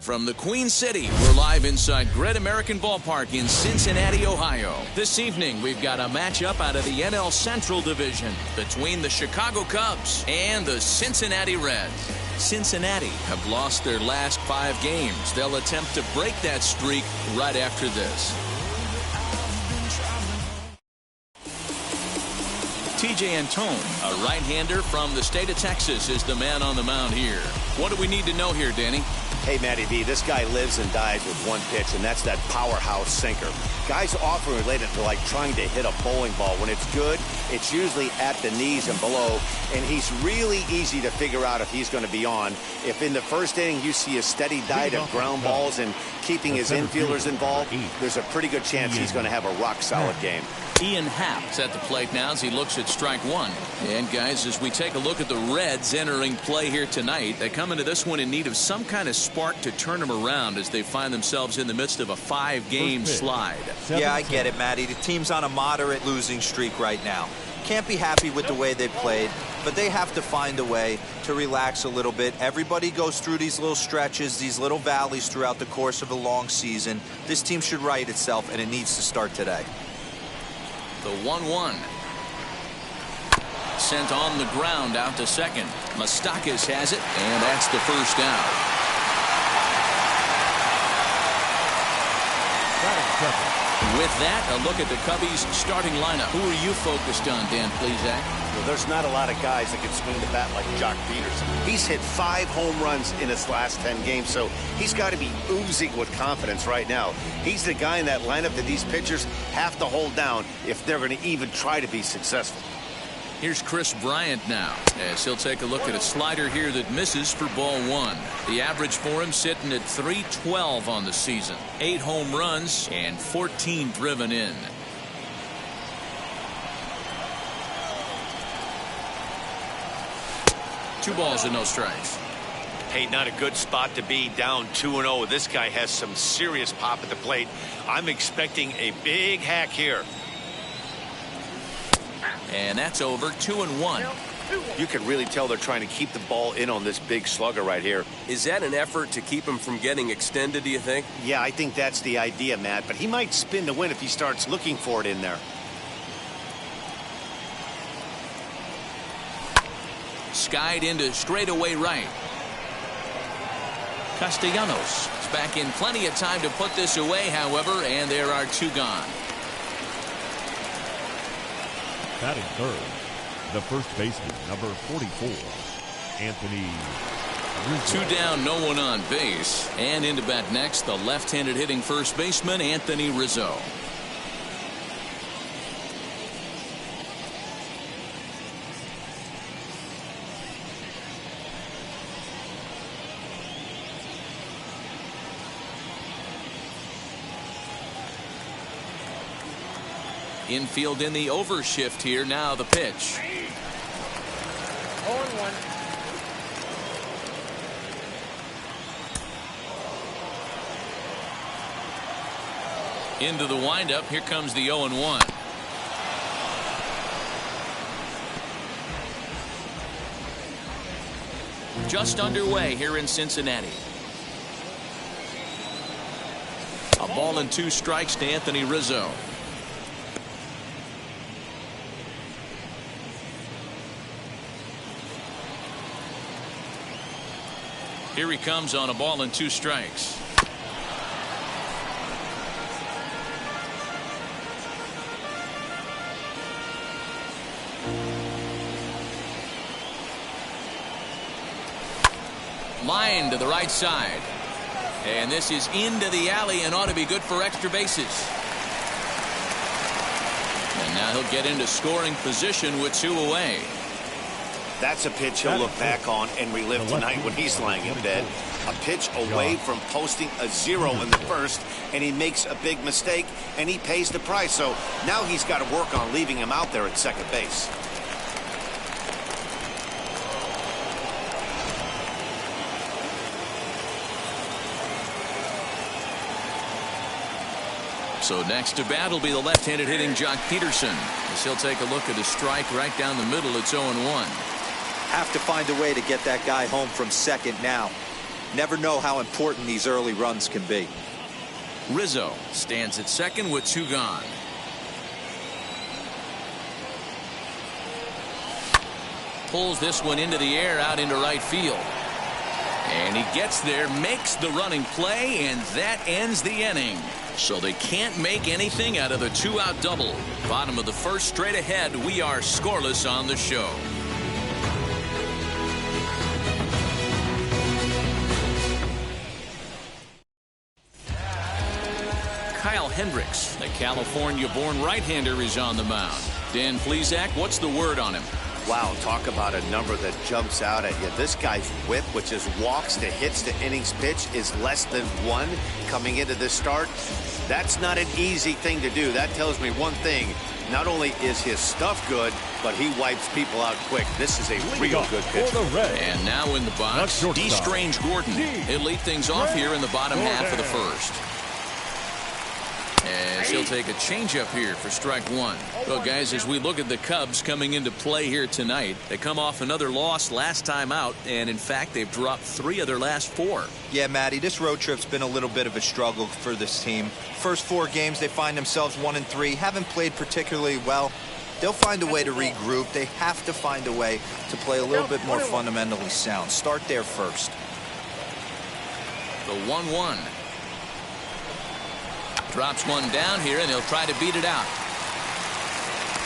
from the Queen City. We're live inside Great American Ballpark in Cincinnati, Ohio. This evening, we've got a matchup out of the NL Central Division between the Chicago Cubs and the Cincinnati Reds. Cincinnati have lost their last 5 games. They'll attempt to break that streak right after this. TJ Antone, a right-hander from the state of Texas, is the man on the mound here. What do we need to know here, Danny? Hey, Matty B, this guy lives and dies with one pitch, and that's that powerhouse sinker. Guys often relate it to like trying to hit a bowling ball. When it's good, it's usually at the knees and below, and he's really easy to figure out if he's going to be on. If in the first inning you see a steady diet of ground balls and keeping his infielders involved, there's a pretty good chance he's going to have a rock-solid game. Ian Happ's at the plate now as he looks at strike one. And guys, as we take a look at the Reds entering play here tonight, they come into this one in need of some kind of spark to turn them around as they find themselves in the midst of a 5-game slide. Yeah, I get it, Matty. The team's on a moderate losing streak right now. Can't be happy with the way they played, but they have to find a way to relax a little bit. Everybody goes through these little stretches, these little valleys throughout the course of a long season. This team should right itself, and it needs to start today. The 1-1. Sent on the ground out to second. Moustakas has it, and that's the first out. With that, a look at the Cubbies' starting lineup. Who are you focused on, Dan Plesac? Well, there's not a lot of guys that can swing the bat like Jock Peterson. He's hit 5 home runs in his last 10 games, so he's got to be oozing with confidence right now. He's the guy in that lineup that these pitchers have to hold down if they're going to even try to be successful. Here's Chris Bryant now, as he'll take a look at a slider here that misses for ball 1. The average for him sitting at .312 on the season. 8 home runs and 14 driven in. Two balls and no strikes. Hey, not a good spot to be, down 2-0. This guy has some serious pop at the plate. I'm expecting a big hack here. And that's over. 2-1. You can really tell they're trying to keep the ball in on this big slugger right here. Is that an effort to keep him from getting extended, do you think? Yeah, I think that's the idea, Matt, but he might spin to win if he starts looking for it in there. Skied into straightaway right. Castellanos is back in plenty of time to put this away, however, and there are 2 gone. Batting third, the first baseman, number 44, Anthony Rizzo. 2 down, no one on base. And into bat next, the left-handed hitting first baseman, Anthony Rizzo. Infield in the overshift here. Now the pitch. 0-1. Into the windup. Here comes the 0-1. Just underway here in Cincinnati. A ball and 2 strikes to Anthony Rizzo. Here he comes on a ball and 2 strikes. Line to the right side. And this is into the alley and ought to be good for extra bases. And now he'll get into scoring position with 2 away. That's a pitch he'll look back on and relive tonight when he's lying in bed. A pitch away from posting a 0 in the first, and he makes a big mistake, and he pays the price. So now he's got to work on leaving him out there at second base. So next to bat will be the left-handed hitting Jock Peterson, as he'll take a look at a strike right down the middle. It's 0-1. Have to find a way to get that guy home from second now. Never know how important these early runs can be. Rizzo stands at second with 2 gone. Pulls this one into the air out into right field. And he gets there, makes the running play, and that ends the inning. So they can't make anything out of the 2-out double. Bottom of the first, straight ahead. We are scoreless on the show. Kyle Hendricks, the California-born right-hander, is on the mound. Dan Plesac, what's the word on him? Wow, talk about a number that jumps out at you. This guy's whip, which is walks to hits to innings pitch, is less than 1 coming into this start. That's not an easy thing to do. That tells me one thing. Not only is his stuff good, but he wipes people out quick. This is a real good pitch. And now in the box, D. Strange Gordon. He'll lead things off here in the bottom half of the first. As he'll take a changeup here for strike 1. Well, guys, as we look at the Cubs coming into play here tonight, they come off another loss last time out, and in fact, they've dropped 3 of their last 4. Yeah, Matty, this road trip's been a little bit of a struggle for this team. First 4 games, they find themselves 1-3, haven't played particularly well. They'll find a way to regroup. They have to find a way to play a little bit more fundamentally sound. Start there first. The 1-1. Drops one down here, and he'll try to beat it out.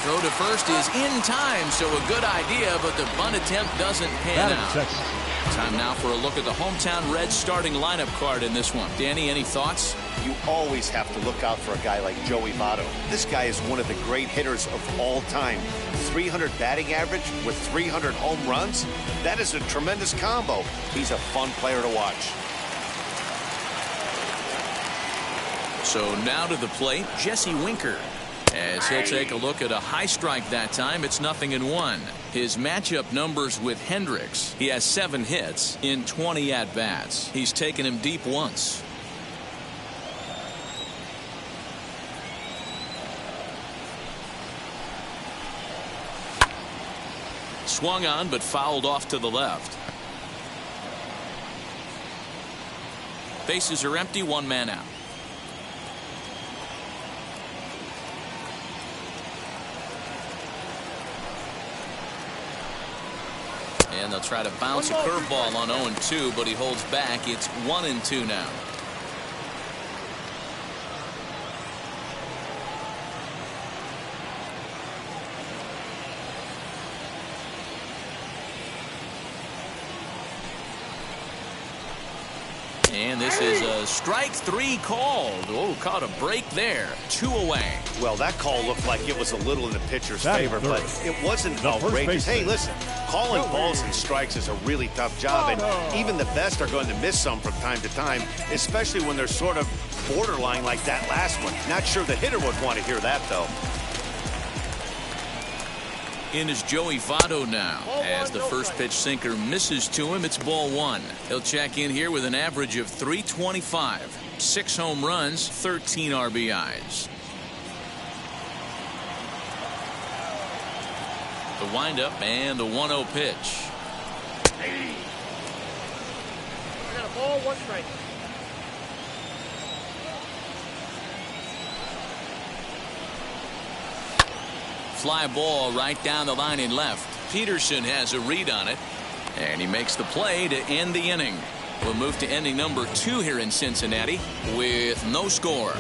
Throw to first is in time, so a good idea, but the bunt attempt doesn't pan out. Time now for a look at the hometown Reds starting lineup card in this one. Danny, any thoughts? You always have to look out for a guy like Joey Votto. This guy is one of the great hitters of all time. 300 batting average with 300 home runs. That is a tremendous combo. He's a fun player to watch. So now to the plate, Jesse Winker. As he'll take a look at a high strike that time, it's 0-1. His matchup numbers with Hendricks. He has 7 hits in 20 at-bats. He's taken him deep once. Swung on, but fouled off to the left. Bases are empty, 1 man out. And they'll try to bounce a curveball on 0-2, but he holds back. It's 1-2 now. And this is a strike 3 called. Oh, caught a break there. 2 away. Well, that call looked like it was a little in the pitcher's favor, but it wasn't outrageous. Hey, listen, calling balls and strikes is a really tough job, and even the best are going to miss some from time to time, especially when they're sort of borderline like that last one. Not sure the hitter would want to hear that, though. In is Joey Votto now. As the first pitch sinker misses to him, it's ball 1. He'll check in here with an average of .325. 6 home runs, 13 RBIs. The windup and the 1-0 pitch. I got a ball, 1 strike. Fly ball right down the line in left. Peterson has a read on it, and he makes the play to end the inning. We'll move to inning number 2 here in Cincinnati with no score.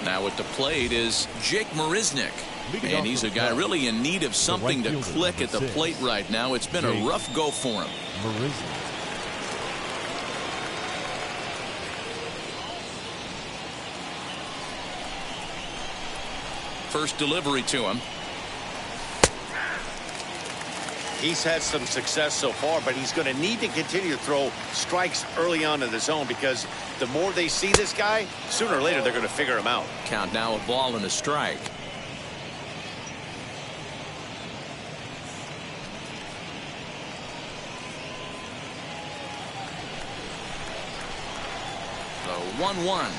Now at the plate is Jake Marisnick, and he's a guy really in need of something to click at the plate right now. It's been a rough go for him. First delivery to him. He's had some success so far, but he's going to need to continue to throw strikes early on in the zone, because the more they see this guy, sooner or later they're going to figure him out. Count now, a ball and a strike. The 1-1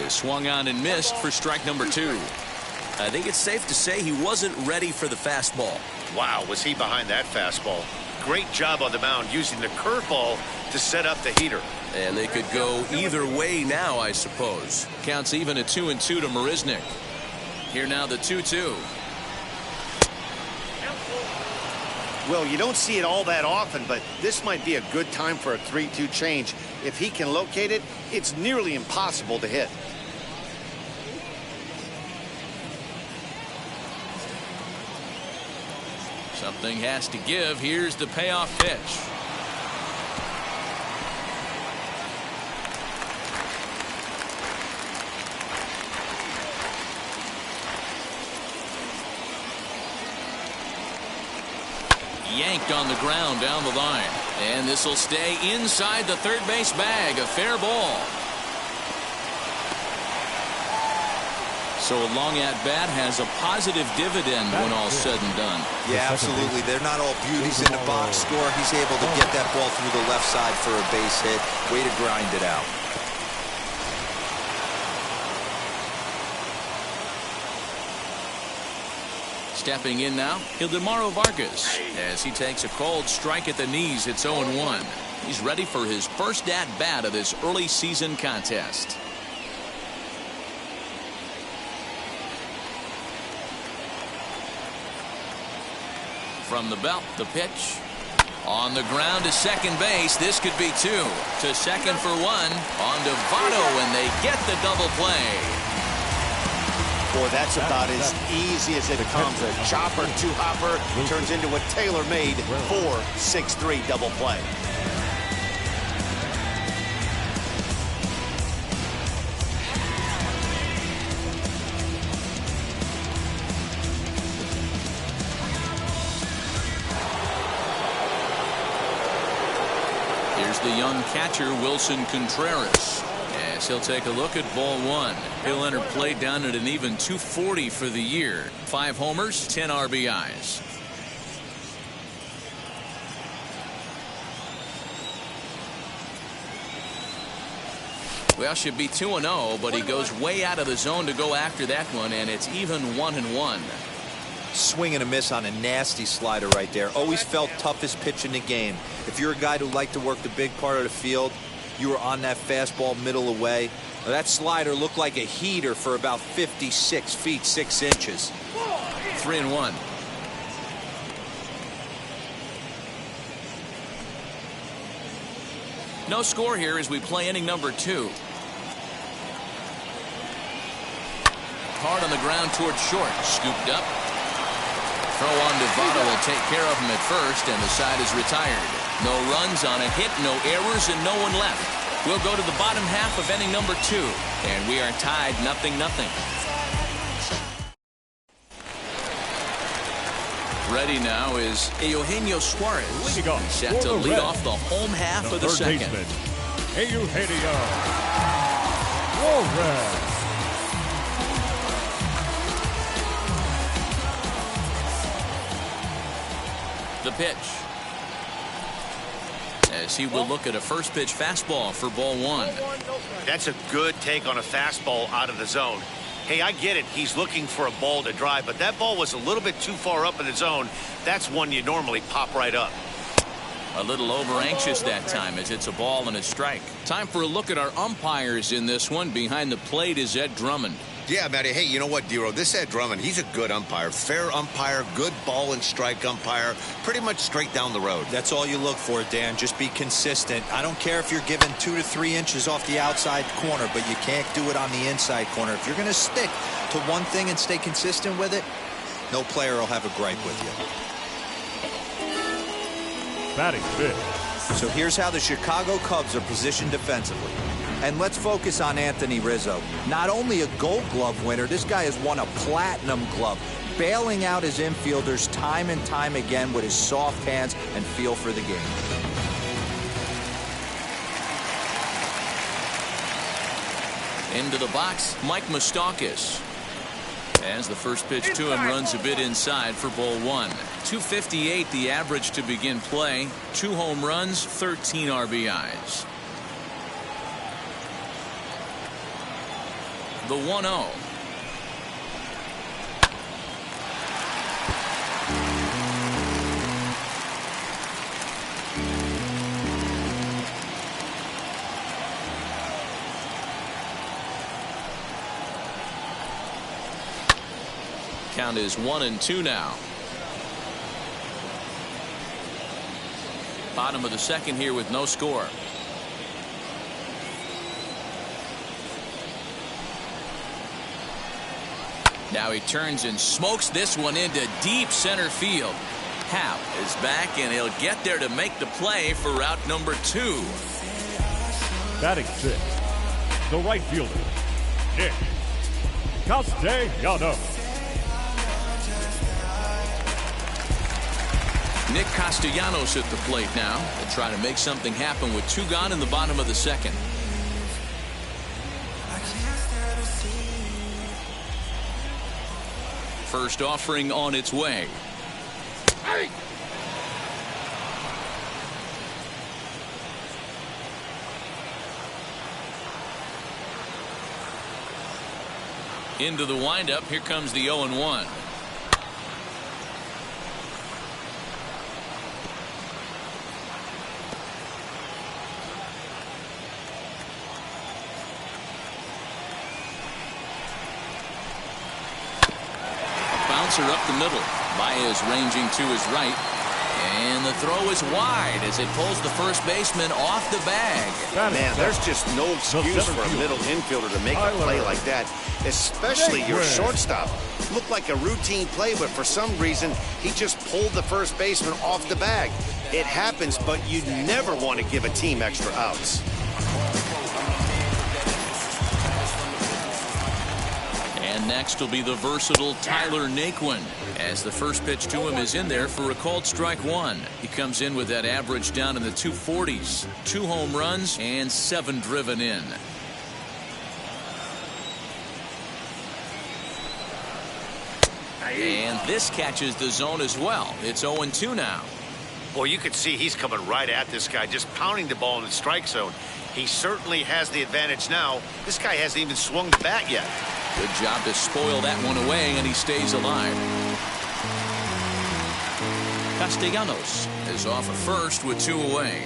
is swung on and missed for strike number 2. I think it's safe to say he wasn't ready for the fastball. Wow, was he behind that fastball? great job on the mound using the curveball to set up the heater. And they could go either way now, I suppose. Counts even at 2-2 to Marisnik. Here now the 2-2. Well, you don't see it all that often, but this might be a good time for a 3-2 change. If he can locate it, it's nearly impossible to hit. Something has to give. Here's the payoff pitch. Yanked on the ground down the line. And this will stay inside the third base bag. A fair ball. So a long at bat has a positive dividend when all's said and done. Yeah, absolutely. They're not all beauties in the box score. He's able to get that ball through the left side for a base hit. Way to grind it out. Stepping in now, Ildemaro Vargas, as he takes a cold strike at the knees. It's 0-1. He's ready for his first at-bat of this early season contest. From the belt, the pitch. On the ground to second base. This could be two. To second for one. On to Votto, and they get the double play. Boy, that's about as easy as it comes. A chopper, two-hopper turns into a tailor-made 4-6-3 double play. Here's the young catcher, Wilson Contreras. As he'll take a look at ball one. He'll enter play down at an even 240 for the year. 5 homers, 10 RBIs. Well, should be 2-0, but he goes way out of the zone to go after that one, and it's even 1-1. Swing and a miss on a nasty slider right there. Always felt toughest pitch in the game. If you're a guy who liked to work the big part of the field, you were on that fastball middle away. Now, that slider looked like a heater for about 56 feet 6 inches. 3-1. No score here as we play inning number 2. Hard on the ground towards short. Scooped up. Throw on to Votto will take care of him at first, and the side is retired. No runs on a hit, no errors, and no one left. We'll go to the bottom half of inning number 2, and we are tied 0-0. Ready now is Eugenio Suarez, set to lead off the home half of the second. Eugenio Suarez. The pitch. As he will look at a first pitch fastball for ball 1. That's a good take on a fastball out of the zone. Hey, I get it. He's looking for a ball to drive, but that ball was a little bit too far up in the zone. That's one you normally pop right up. A little over anxious that time as it's a ball and a strike. Time for a look at our umpires in this one. Behind the plate is Ed Drummond. Yeah, Matty. Hey, you know what, Dero? This Ed Drummond, he's a good umpire. Fair umpire, good ball and strike umpire. Pretty much straight down the road. That's all you look for, Dan. Just be consistent. I don't care if you're given 2 to 3 inches off the outside corner, but you can't do it on the inside corner. If you're going to stick to one thing and stay consistent with it, no player will have a gripe with you. Batting fifth. So here's how the Chicago Cubs are positioned defensively. And let's focus on Anthony Rizzo. Not only a Gold Glove winner, this guy has won a Platinum Glove, bailing out his infielders time and time again with his soft hands and feel for the game. Into the box, Mike Moustakas. As the first pitch to him runs a bit inside for ball 1. 258 the average to begin play. 2 home runs, 13 RBIs. The 1-0. count is 1-2 now. Bottom of the second here with no score. Now he turns and smokes this one into deep center field. Happ is back, and he'll get there to make the play for route number 2. Batting 6, the right fielder, Nick Castellanos. Nick Castellanos at the plate now to try to make something happen with 2 gone in the bottom of the second. First offering on its way. Into the windup. Here comes the 0-1. Bouncer up the middle. Baez ranging to his right. And the throw is wide as it pulls the first baseman off the bag. Man, there's just no excuse for a middle infielder to make a play like that, especially your shortstop. Looked like a routine play, but for some reason, he just pulled the first baseman off the bag. It happens, but you never want to give a team extra outs. And next will be the versatile Tyler Naquin, as the first pitch to him is in there for a called strike 1. He comes in with that average down in the 240s, 2 home runs and 7 driven in. And this catches the zone as well. It's 0-2 now. Well, you can see he's coming right at this guy, just pounding the ball in the strike zone. He certainly has the advantage now. This guy hasn't even swung the bat yet. Good job to spoil that one away, and he stays alive. Castellanos is off at first with 2 away.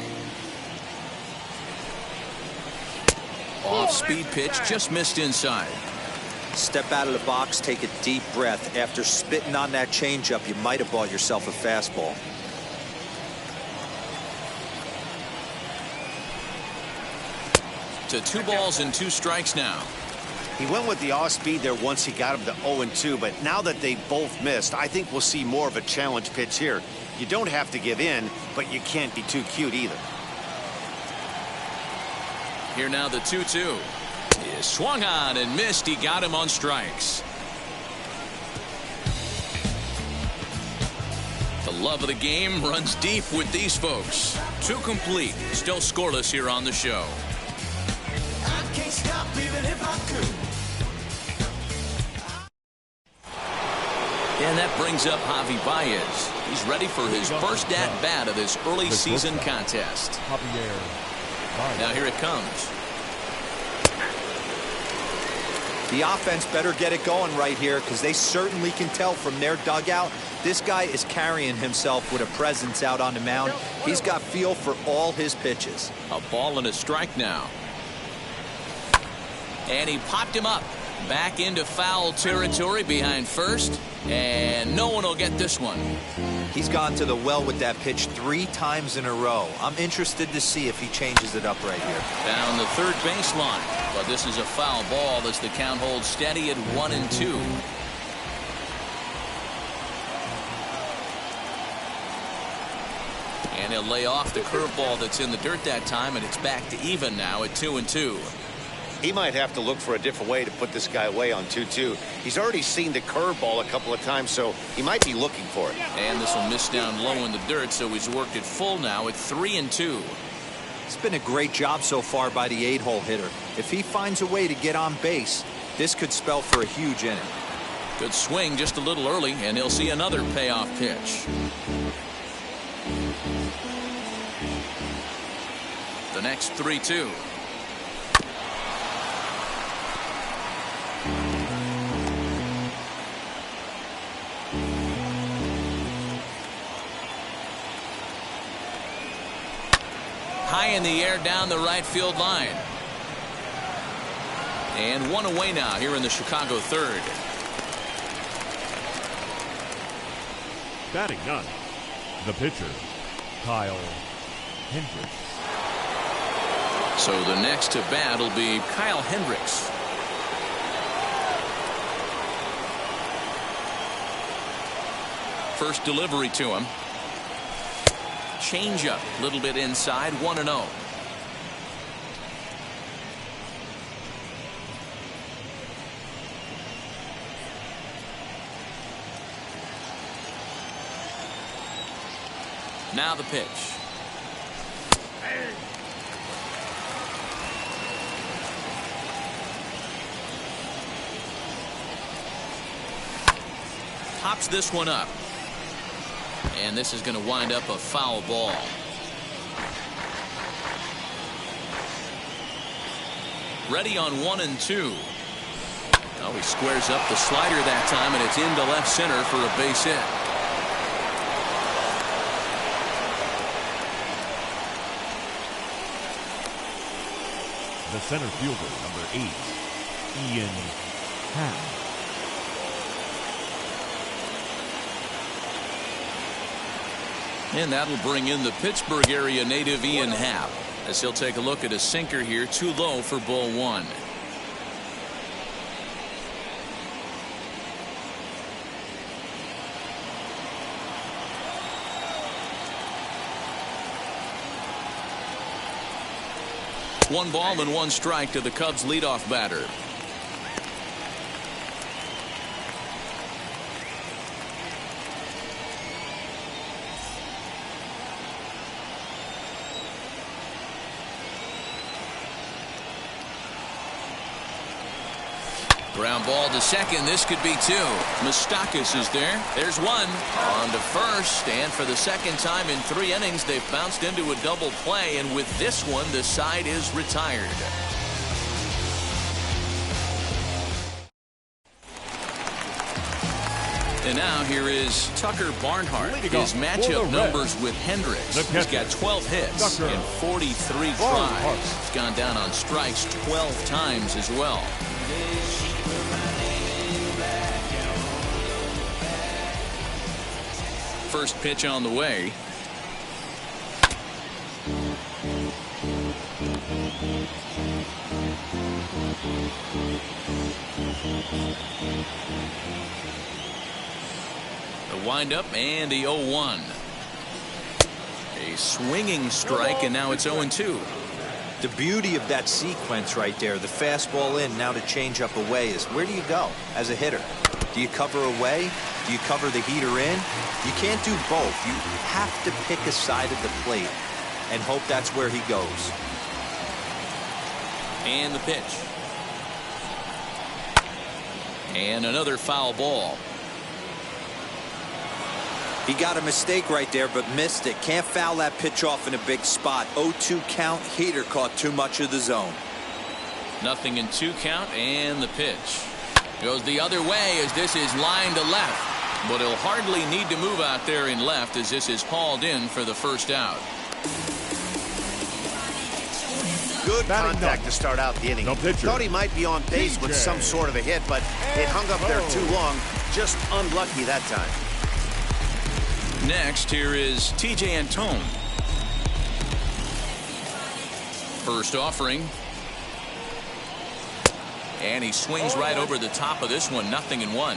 Off-speed pitch, just missed inside. Step out of the box, take a deep breath. After spitting on that changeup, you might have bought yourself a fastball. To 2 balls and 2 strikes now. He went with the off-speed there once he got him to 0-2, but now that they both missed, I think we'll see more of a challenge pitch here. You don't have to give in, but you can't be too cute either. Here now the 2-2. He swung on and missed. He got him on strikes. The love of the game runs deep with these folks. 2 complete. Still scoreless here on the show. I can't stop even if I could. And that brings up Javi Baez. He's ready for his first at-bat of this early season contest. Now here it comes. The offense better get it going right here, because they certainly can tell from their dugout this guy is carrying himself with a presence out on the mound. He's got feel for all his pitches. A ball and a strike now. And he popped him up. Back into foul territory behind first. And no one will get this one. He's gone to the well with that pitch 3 times in a row. I'm interested to see if he changes it up right here. Down the third baseline. But this is a foul ball as the count holds steady at 1-2. And he'll lay off the curveball that's in the dirt that time, and it's back to even now at 2-2. He might have to look for a different way to put this guy away on 2-2. He's already seen the curveball a couple of times, so he might be looking for it. And this will miss down low in the dirt, so he's worked it full now at 3-2. It's been a great job so far by the 8-hole hitter. If he finds a way to get on base, this could spell for a huge inning. Good swing just a little early, and he'll see another payoff pitch. The next 3-2. High in the air down the right field line. And 1 away now here in the Chicago third. Batting ninth, the pitcher, Kyle Hendricks. So the next to bat will be Kyle Hendricks. First delivery to him. Changeup, a little bit inside, 1-0. Now the pitch. Pops this one up. And this is going to wind up a foul ball. Ready on 1-2. Oh, he squares up the slider that time, and it's into left center for a base hit. The center fielder, number 8, Ian Happ. And that'll bring in the Pittsburgh area native Ian Happ, as he'll take a look at a sinker here, too low for ball 1. One ball and one strike to the Cubs leadoff batter. Ground ball to second. This could be 2. Moustakas is there. There's 1. On to first. And for the second time in 3 innings, they've bounced into a double play. And with this one, the side is retired. And now here is Tucker Barnhart. His matchup numbers with Hendricks. He's got 12 hits and 43 tries. He's gone down on strikes 12 times as well. First pitch on the way. The windup and the 0-1. A swinging strike, and now it's 0-2. The beauty of that sequence right there, the fastball in, now the changeup away, is where do you go as a hitter? Do you cover away? Do you cover the heater in? You can't do both. You have to pick a side of the plate and hope that's where he goes. And the pitch. And another foul ball. He got a mistake right there, but missed it. Can't foul that pitch off in a big spot. 0-2 count. Heater caught too much of the zone. Nothing in 2 count, and the pitch. Goes the other way as this is lined to left. But he'll hardly need to move out there in left as this is hauled in for the first out. Good contact to start out the inning. Thought he might be on base with some sort of a hit, but it hung up there too long. Just unlucky that time. Next, here is T.J. Antone. First offering. And he swings right over the top of this one. 0-1.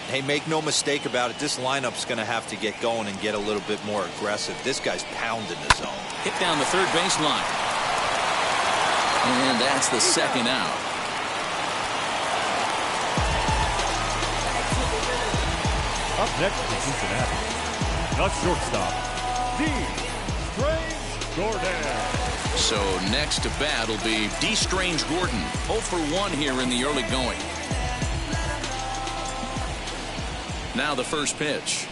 Hey, make no mistake about it. This lineup's going to have to get going and get a little bit more aggressive. This guy's pounding the zone. Hit down the third baseline. And that's the second out. Up next in Cincinnati, the shortstop, D. Strange Gordon. So next to bat will be D. Strange Gordon. 0 for 1 here in the early going. Now the first pitch.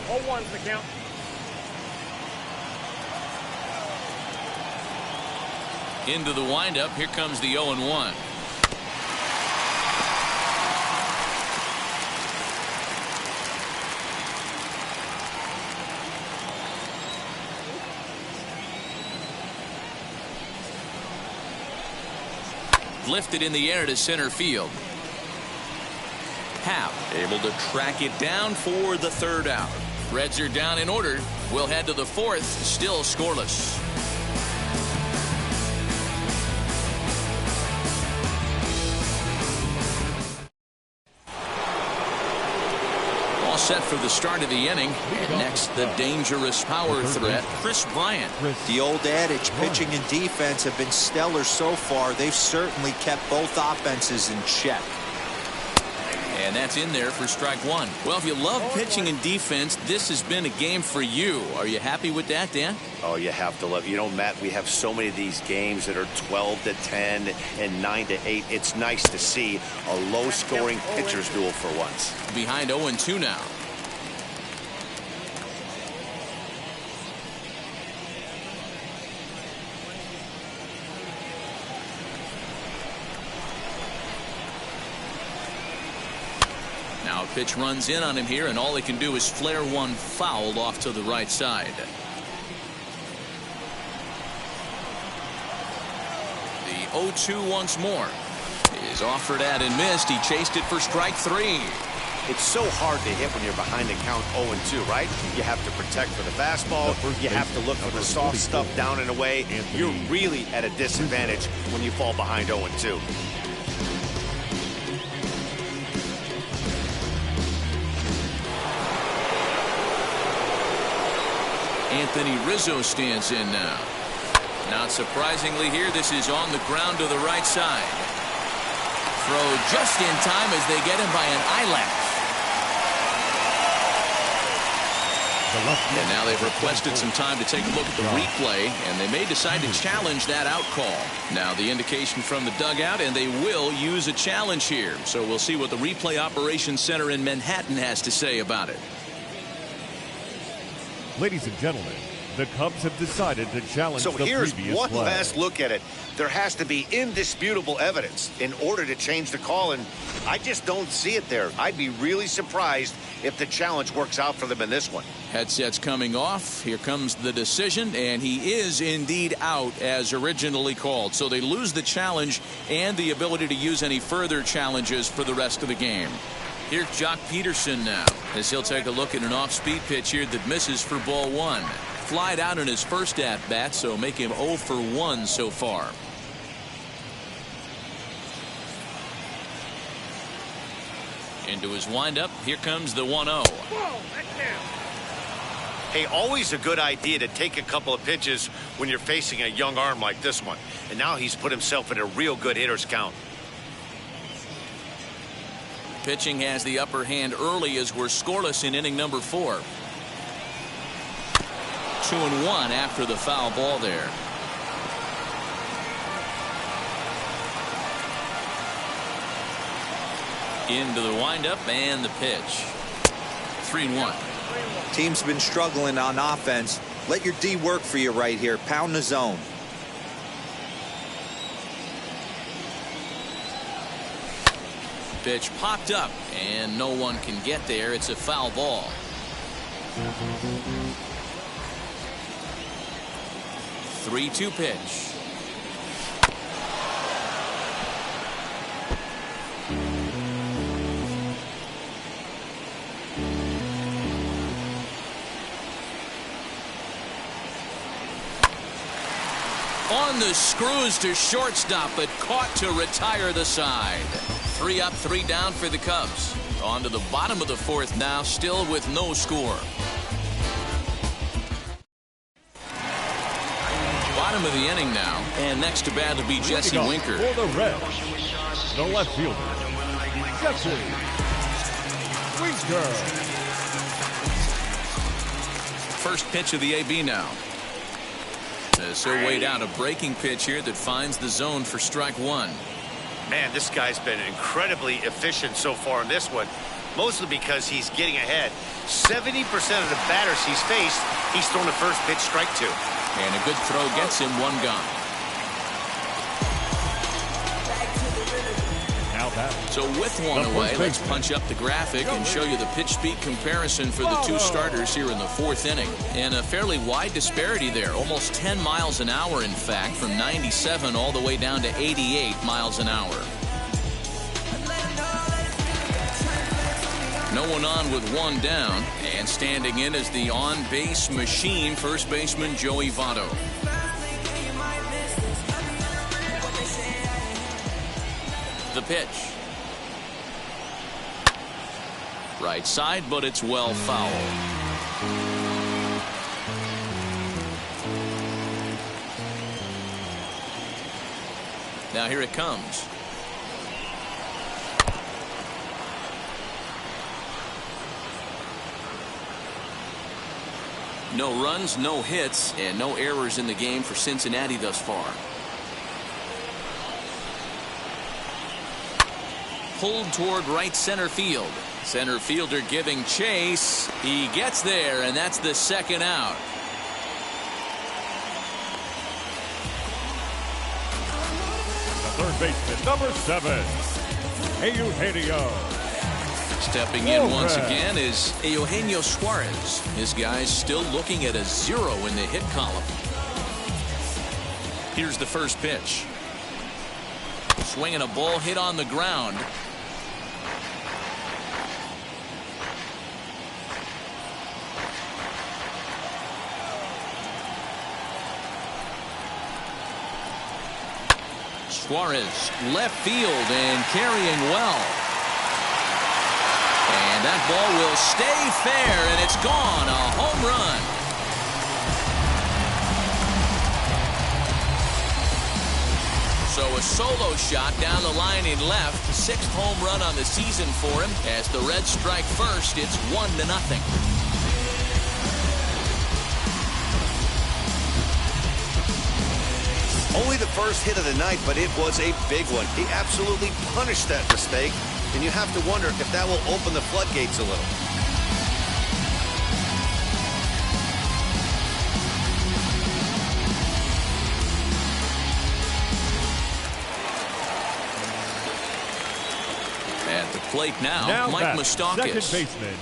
0-1's the count. Into the windup. Here comes the 0-1. Lifted in the air to center field. Happ able to track it down for the 3rd out. Reds are down in order. We'll head to the 4th, still scoreless. All set for the start of the inning. And next, the dangerous power threat, Chris Bryant. The old adage, pitching and defense have been stellar so far. They've certainly kept both offenses in check. And that's in there for strike 1. Well, if you love pitching and defense, this has been a game for you. Are you happy with that, Dan? Oh, you have to love it. You know, Matt, we have so many of these games that are 12-10 and 9-8. It's nice to see a low-scoring pitcher's duel for once. Behind 0-2 now. Now a pitch runs in on him here, and all he can do is flare one foul off to the right side. The 0-2 once more is offered at and missed. He chased it for strike 3. It's so hard to hit when you're behind the count 0-2, right? You have to protect for the fastball. You have to look for the soft stuff down and away. You're really at a disadvantage when you fall behind 0-2. Anthony Rizzo stands in now. Not surprisingly here, this is on the ground to the right side. Throw just in time as they get him by an eyelash. And now they've requested some time to take a look at the replay, and they may decide to challenge that out call. Now the indication from the dugout, and they will use a challenge here. So we'll see what the replay operations center in Manhattan has to say about it. Ladies and gentlemen, the Cubs have decided to challenge the previous play. So here's one last look at it. There has to be indisputable evidence in order to change the call, and I just don't see it there. I'd be really surprised if the challenge works out for them in this one. Headsets coming off. Here comes the decision, and he is indeed out as originally called. So they lose the challenge and the ability to use any further challenges for the rest of the game. Here's Jock Peterson now, as he'll take a look at an off-speed pitch here that misses for ball 1. Flied out in his first at-bat, so make him 0 for 1 so far. Into his windup, here comes the 1-0. Hey, always a good idea to take a couple of pitches when you're facing a young arm like this one. And now he's put himself in a real good hitter's count. Pitching has the upper hand early as we're scoreless in inning number 4. 2-1 after the foul ball there. Into the windup and the pitch. 3-1. Team's been struggling on offense. Let your D work for you right here. Pound the zone. Pitch popped up, and no one can get there. It's a foul ball. The 3-2 pitch. On the screws to shortstop, but caught to retire the side. 3 up, 3 down for the Cubs. On to the bottom of the 4th now, still with no score. Bottom of the inning now, and next to bat will be Jesse Winker. For the Reds, the left fielder, Jesse Winker. First pitch of the AB now. So weighed out a breaking pitch here that finds the zone for strike 1. Man, this guy's been incredibly efficient so far in this one, mostly because he's getting ahead. 70% of the batters he's faced, he's thrown the first pitch, strike 2. And a good throw gets him 1 gone. Now that. So with 1 away, let's punch up the graphic and show you the pitch speed comparison for the 2 starters here in the 4th inning. And a fairly wide disparity there, almost 10 miles an hour, in fact, from 97 all the way down to 88 miles an hour. No one on with one down, and standing in is the on-base machine, first baseman Joey Votto. The pitch. Right side, but it's well fouled. Now here it comes. No runs, no hits, and no errors in the game for Cincinnati thus far. Pulled toward right center field. Center fielder giving chase. He gets there, and that's the second out. The third baseman, number 7, Eugenio. Stepping in once again is Eugenio Suarez. This guy's still looking at a 0 in the hit column. Here's the first pitch. Swinging a ball hit on the ground. Suarez left field and carrying well. And that ball will stay fair, and it's gone. A home run. So a solo shot down the line in left. 6th home run on the season for him. As the Reds strike first, it's 1-0. Only the first hit of the night, but it was a big one. He absolutely punished that mistake, and you have to wonder if that will open the floodgates a little. At the plate now Mike Moustakas. Second baseman,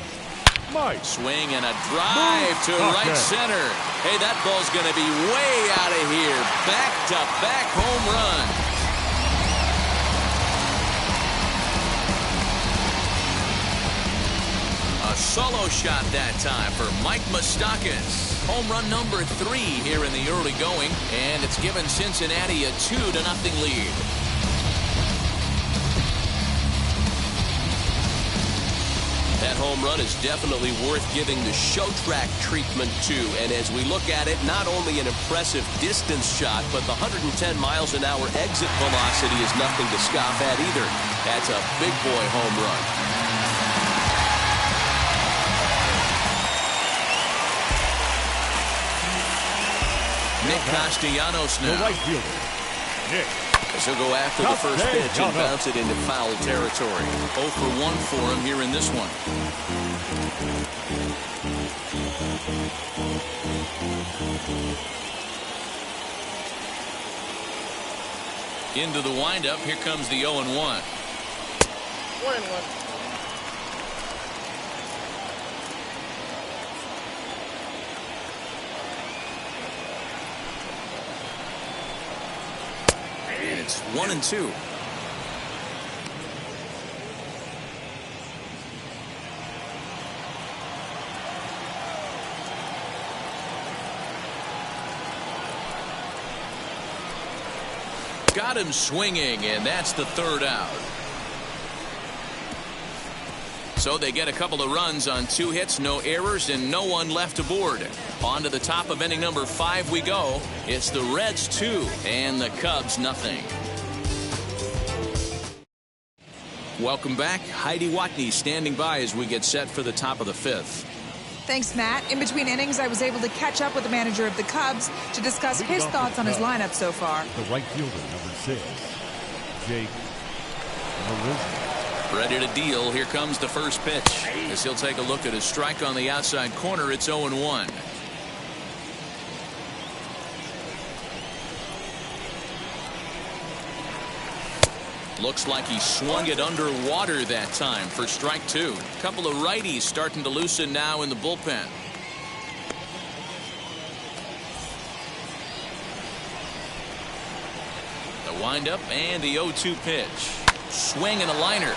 Mike. Swing and a drive to right center. Hey, that ball's going to be way out of here. Back-to-back home run. A solo shot that time for Mike Moustakas. Home run number 3 here in the early going, and it's given Cincinnati a 2-0 lead. That home run is definitely worth giving the show track treatment to. And as we look at it, not only an impressive distance shot, but the 110 miles an hour exit velocity is nothing to scoff at either. That's a big boy home run. Nick Castellanos now. The right fielder, Nick. As he'll go after the first pitch and bounce it into foul territory. 0 for 1 for him here in this one. Into the windup. Here comes the 0-1. 1-1. And it's 1-2. Got him swinging, and that's the 3rd out. So they get a couple of runs on 2 hits, no errors, and no one left aboard. On to the top of inning number 5 we go. It's the Reds 2 and the Cubs nothing. Welcome back. Heidi Watney standing by as we get set for the top of the 5th. Thanks, Matt. In between innings, I was able to catch up with the manager of the Cubs to discuss his thoughts on his lineup so far. The right fielder, number 6, Jake Marisma. Ready to deal. Here comes the first pitch. As he'll take a look at his strike on the outside corner, it's 0-1. Looks like he swung it underwater that time for strike 2. A couple of righties starting to loosen now in the bullpen. The windup and the 0-2 pitch. Swing and a liner.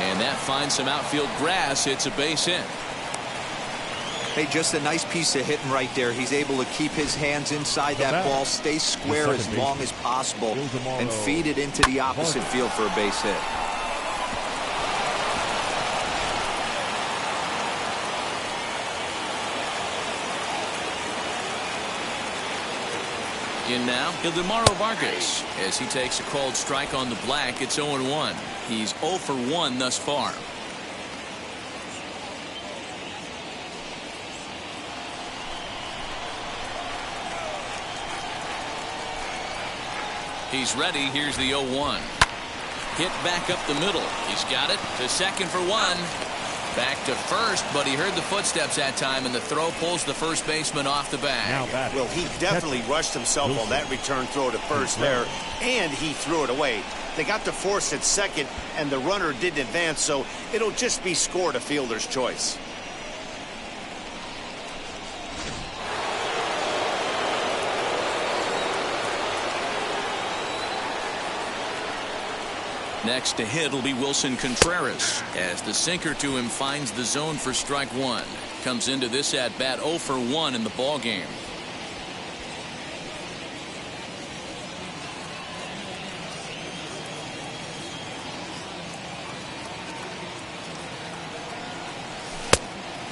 And that finds some outfield grass. It's a base hit. Hey, just a nice piece of hitting right there. He's able to keep his hands inside that ball, stay square as long as possible, and feed it into the opposite field for a base hit. In now, Ildemaro Vargas. As he takes a called strike on the black, it's 0-1. He's 0 for 1 thus far. He's ready. Here's the 0-1. Hit back up the middle. He's got it to second for 1. Back to first, but he heard the footsteps that time, and the throw pulls the first baseman off the bag. Well, he definitely rushed himself on that return throw to first there, and he threw it away. They got to force at second, and the runner didn't advance, so it'll just be scored a fielder's choice. Next to hit will be Wilson Contreras, as the sinker to him finds the zone for strike 1. Comes into this at bat 0 for 1 in the ball game.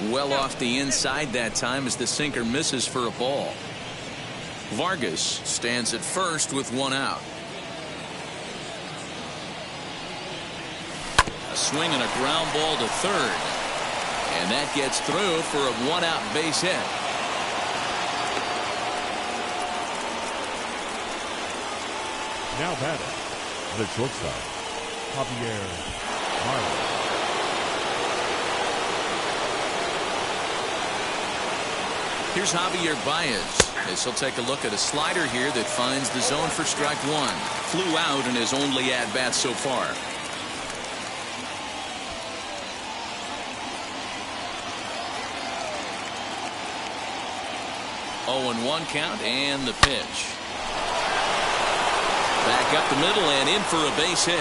Well off the inside that time as the sinker misses for a ball. Vargas stands at first with 1 out. A swing and a ground ball to third. And that gets through for a 1-out base hit. Now batting, the shortstop, Javier Baez. Here's Javier Baez, as he'll take a look at a slider here that finds the zone for strike 1. Flew out in his only at-bat so far. 0-1 count, and the pitch. Back up the middle and in for a base hit.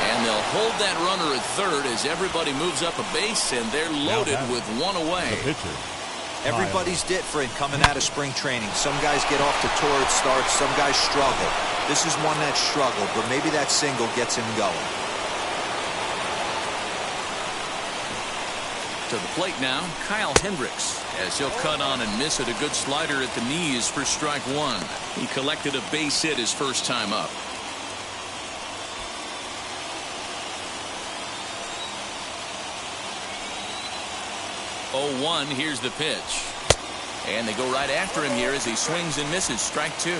And they'll hold that runner at third as everybody moves up a base, and they're loaded with 1 away. Everybody's different coming out of spring training. Some guys get off to torrid starts, some guys struggle. This is one that struggled, but maybe that single gets him going. To the plate now, Kyle Hendricks, as he'll cut on and miss at a good slider at the knees for strike 1. He collected a base hit his first time up. Oh, 0-1, here's the pitch. And they go right after him here as he swings and misses. Strike 2.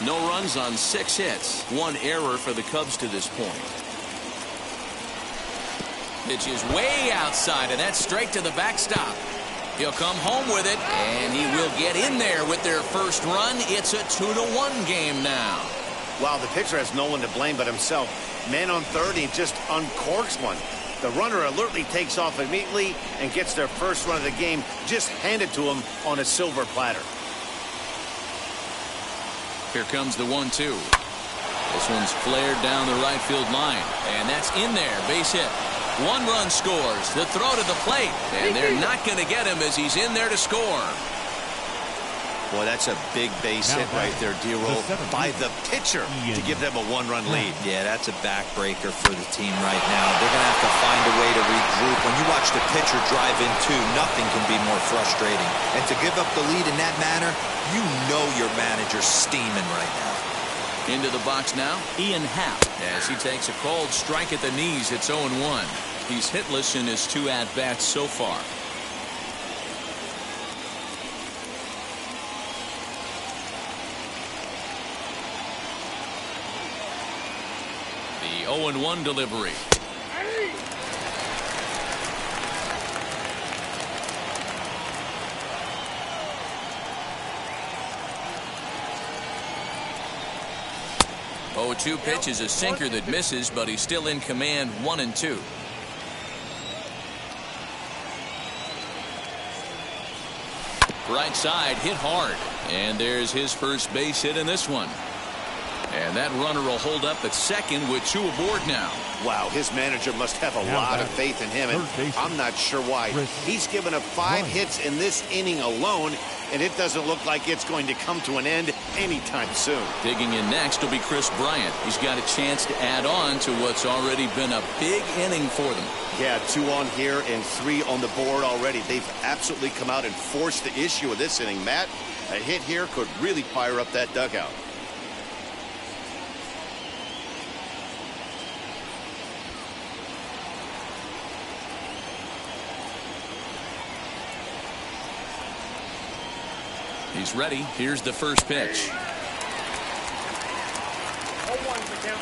No runs on 6 hits. 1 error for the Cubs to this point. Pitch is way outside, and that's straight to the backstop. He'll come home with it, and he will get in there with their first run. It's a 2-1 game now. Wow, the pitcher has no one to blame but himself. Man on third, he just uncorks one. The runner alertly takes off immediately and gets their first run of the game just handed to him on a silver platter. Here comes the 1-2. This one's flared down the right field line, and that's in there. Base hit. 1 run scores. The throw to the plate, and they're not going to get him as he's in there to score. Boy, that's a big base hit right there, D-Roll, by the pitcher to give them a 1-run lead. Yeah, that's a backbreaker for the team right now. They're going to have to find a way to regroup. When you watch the pitcher drive in too, nothing can be more frustrating. And to give up the lead in that manner, you know your manager's steaming right now. Into the box now, Ian Happ, as he takes a called strike at the knees. It's 0-1. He's hitless in his 2 at-bats so far. The 0-1 delivery. Oh, 2 pitch is a sinker that misses, but he's still in command. 1-2. Right side hit hard, and there's his first base hit in this one. And that runner will hold up at second with 2 aboard now. Wow, his manager must have a lot of faith in him, and I'm not sure why. He's given up 5 hits in this inning alone, and it doesn't look like it's going to come to an end anytime soon. Digging in next will be Chris Bryant. He's got a chance to add on to what's already been a big inning for them. Yeah, 2 on here and 3 on the board already. They've absolutely come out and forced the issue of this inning. Matt, a hit here could really fire up that dugout. He's ready. Here's the first pitch. 0-1 for count.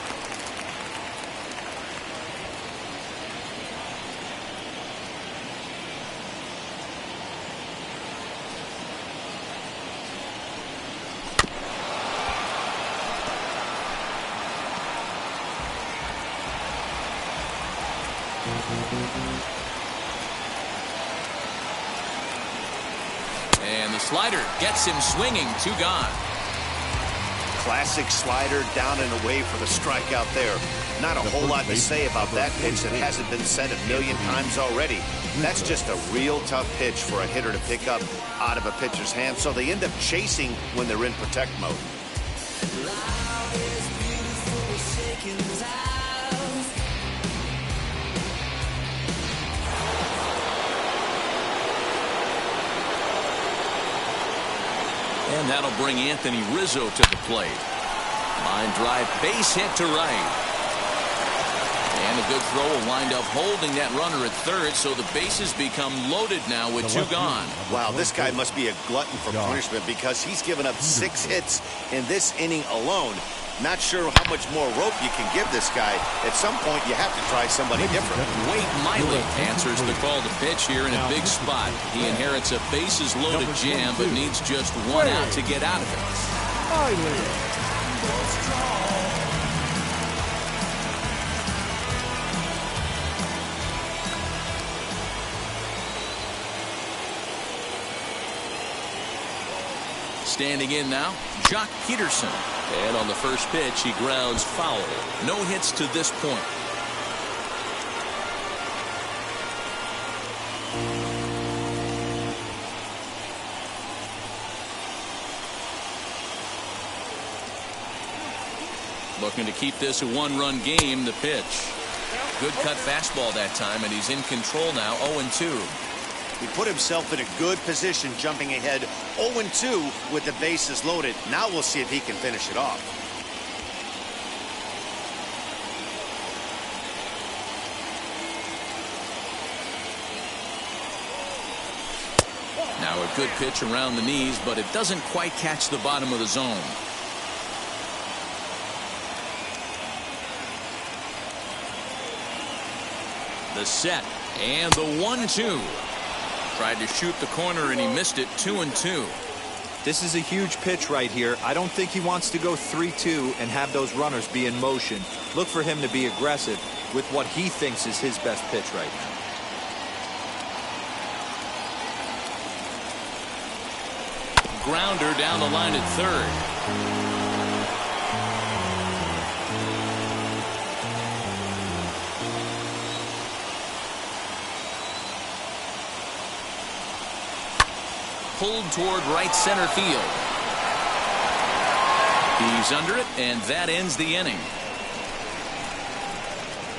And the slider gets him swinging. 2 gone. Classic slider down and away for the strikeout there. Not a whole lot to say about that pitch that hasn't been said a million times already. That's just a real tough pitch for a hitter to pick up out of a pitcher's hand, so they end up chasing when they're in protect mode. And that'll bring Anthony Rizzo to the plate. Line drive, base hit to right. And a good throw will wind up holding that runner at third, so the bases become loaded now with 2 gone. Wow, this guy must be a glutton for punishment because he's given up 6 hits in this inning alone. Not sure how much more rope you can give this guy. At some point, you have to try somebody different. Wade Miley answers the call to pitch here in a big spot. He inherits a bases-loaded jam, but needs just 1 out to get out of it. Standing in now, Jock Peterson. And on the first pitch, he grounds foul. No hits to this point. Looking to keep this a 1-run game. The pitch. Good cut fastball that time, and he's in control now, 0-2. He put himself in a good position jumping ahead 0-2 with the bases loaded. Now we'll see if he can finish it off. Now a good pitch around the knees, but it doesn't quite catch the bottom of the zone. The set and the 1-2. Tried to shoot the corner and he missed it. 2-2. This is a huge pitch right here. I don't think he wants to go 3-2 and have those runners be in motion. Look for him to be aggressive with what he thinks is his best pitch right now. Grounder down the line at third. Pulled toward right center field. He's under it, and that ends the inning.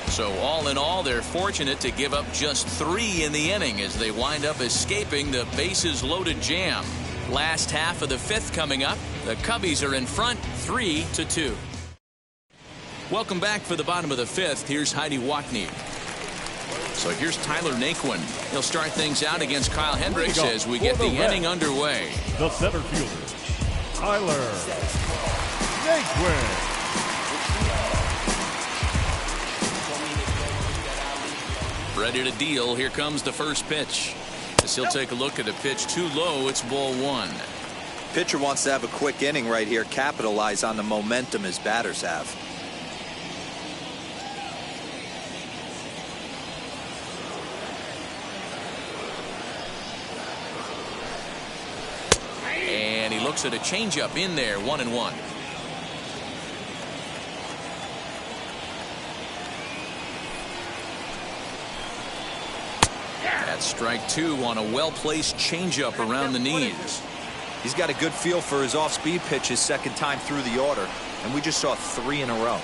So all in all, they're fortunate to give up just 3 in the inning as they wind up escaping the bases loaded jam. Last half of the 5th coming up. The Cubbies are in front 3-2. Welcome back for the bottom of the 5th. Here's Heidi Watney. So here's Tyler Naquin. He'll start things out against Kyle Hendricks as we get the inning underway. The center fielder, Tyler Naquin. Ready to deal. Here comes the first pitch. As he'll take a look at a pitch too low. It's ball 1. Pitcher wants to have a quick inning right here. Capitalize on the momentum his batters have. And he looks at a changeup in there, 1-1. That's strike two on a well-placed changeup around the knees. He's got a good feel for his off-speed pitch his second time through the order, and we just saw 3 in a row.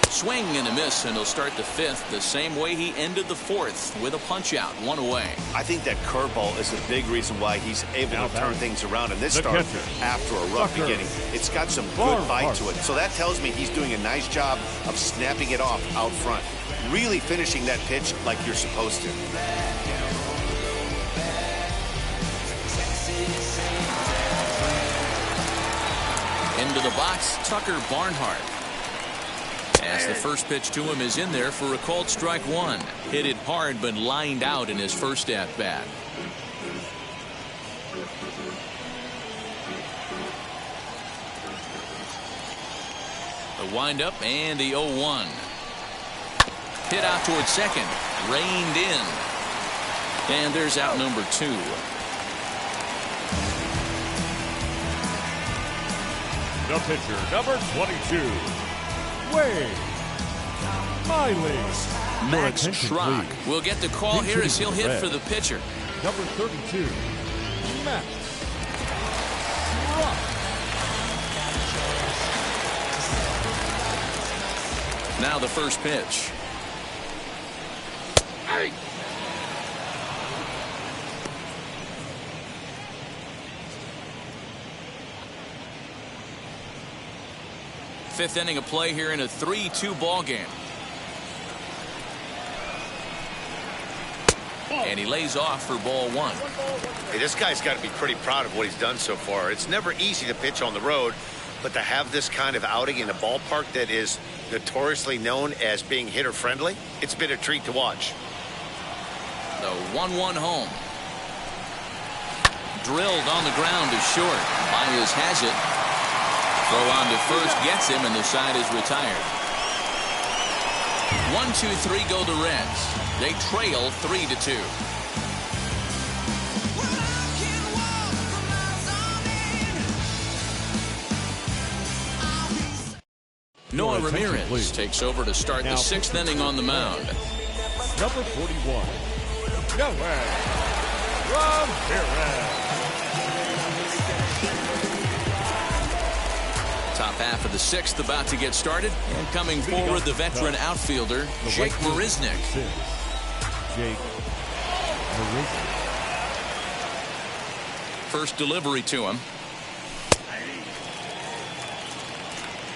Swing and a miss, and he'll start the 5th the same way he ended the 4th with a punch-out, 1 away. I think that curveball is a big reason why he's able to turn things around in this start after a rough beginning. It's got some good bite to it, so that tells me he's doing a nice job of snapping it off out front, really finishing that pitch like you're supposed to. Into the box, Tucker Barnhart. As the first pitch to him is in there for a called strike 1. Hit it hard but lined out in his first at-bat. The windup and the 0-1. Hit out towards second. Reined in. And there's out number 2. The pitcher, number 22, Wade Miley. Max Schrock will get the call here as he'll hit for the pitcher. Number 32, Max Schrock. Now the first pitch. Fifth inning of play here in a 3-2 ball game. And he lays off for ball 1. Hey, this guy's got to be pretty proud of what he's done so far. It's never easy to pitch on the road, but to have this kind of outing in a ballpark that is notoriously known as being hitter-friendly, it's been a treat to watch. The 1-1 home. Drilled on the ground to short. Baez has it. Throw on to first gets him, and the side is retired. 1-2-3 go the Reds. They trail 3-2. Noah Ramirez takes over to start the 6th inning on the mound. Number 41, Noah Ramirez. Top half of the 6th about to get started, and coming forward the veteran outfielder Jake Marisnick. Jake Marisnick. First delivery to him.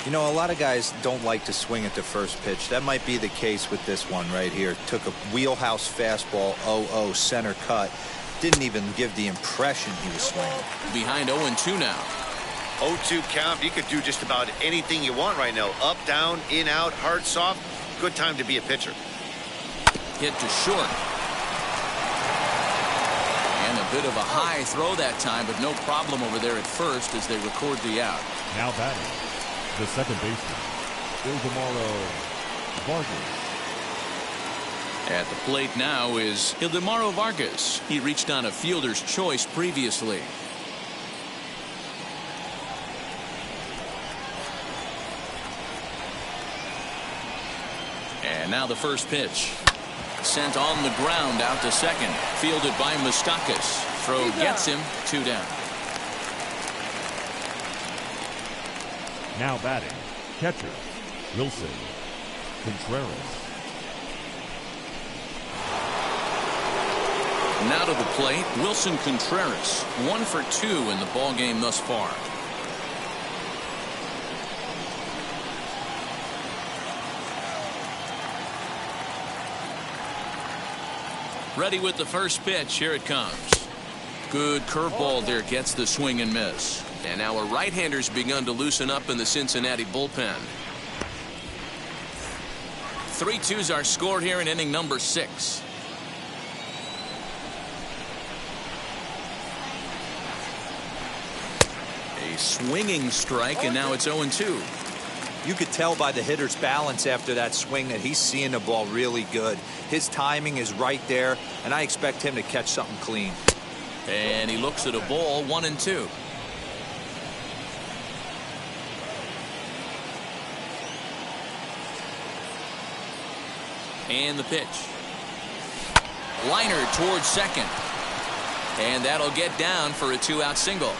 You know, a lot of guys don't like to swing at the first pitch. That might be the case with this one right here. Took a wheelhouse fastball, 0-0 center cut. Didn't even give the impression he was swinging. Behind 0-2 now. 0-2 count. You could do just about anything you want right now. Up, down, in, out, hard, soft. Good time to be a pitcher. Hit to short. And a bit of a high throw that time, but no problem over there at first as they record the out. Now batting, the second baseman, Ildemaro Vargas. At the plate now is Ildemaro Vargas. He reached on a fielder's choice previously. And now the first pitch. Sent on the ground out to second. Fielded by Moustakas. Throw gets him. 2 down. Now batting, catcher, Wilson Contreras. Now to the plate, Wilson Contreras. 1 for 2 in the ball game thus far. Ready with the first pitch. Here it comes. Good curveball there. Gets the swing and miss. And now a right-hander's begun to loosen up in the Cincinnati bullpen. 3-2s are scored here in inning number 6. A swinging strike, and now it's 0-2. You could tell by the hitter's balance after that swing that he's seeing the ball really good. His timing is right there, and I expect him to catch something clean. And he looks at a ball, 1-2. And the pitch. Liner towards second. And that'll get down for a 2-out single.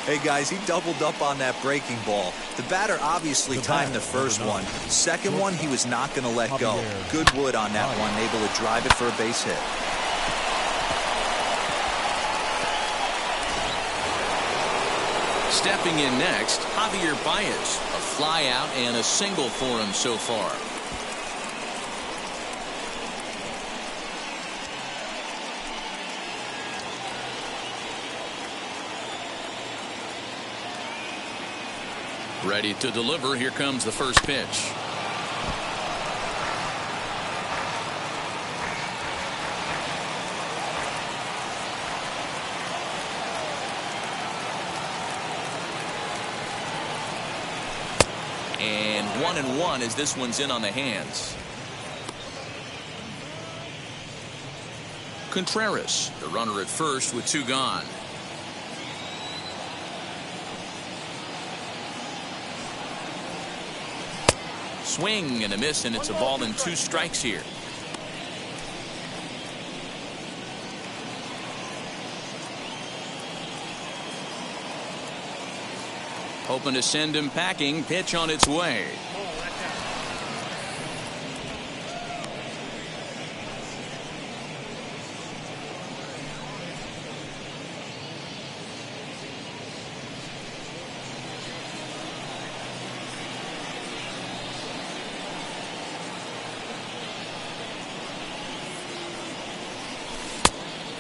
Hey, guys, he doubled up on that breaking ball. The batter obviously timed the first one. Second one, he was not going to let go. Good wood on that one, able to drive it for a base hit. Stepping in next, Javier Baez. A fly out and a single for him so far. Ready to deliver. Here comes the first pitch. And 1-1 as this one's in on the hands. Contreras, the runner at first with 2 gone. Swing and a miss, and it's a ball and 2 strikes here. Hoping to send him packing. Pitch on its way.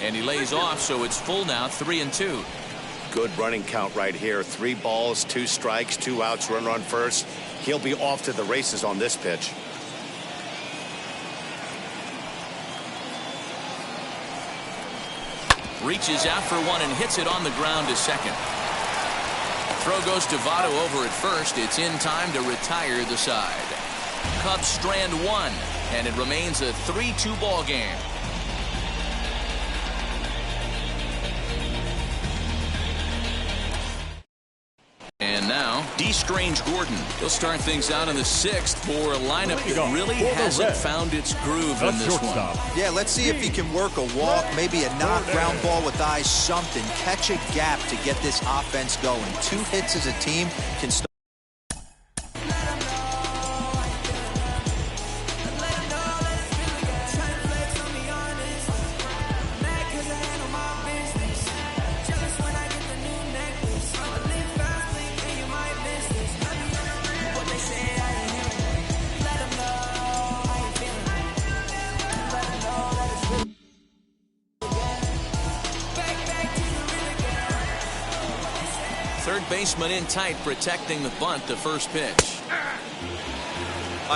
And he lays off, so it's full now, 3-2. Good running count right here. 3 balls, 2 strikes, 2 outs, runner on first. He'll be off to the races on this pitch. Reaches out for one and hits it on the ground to second. Throw goes to Votto over at first. It's in time to retire the side. Cubs strand 1, and it remains a 3-2 ball game. And now, D. Strange Gordon. He'll start things out in the 6th for a lineup that really hasn't found its groove in this one. Yeah, let's see if he can work a walk, maybe a knock, ground ball with eyes, something. Catch a gap to get this offense going. 2 hits as a team can start. Third baseman in tight, protecting the bunt, the first pitch.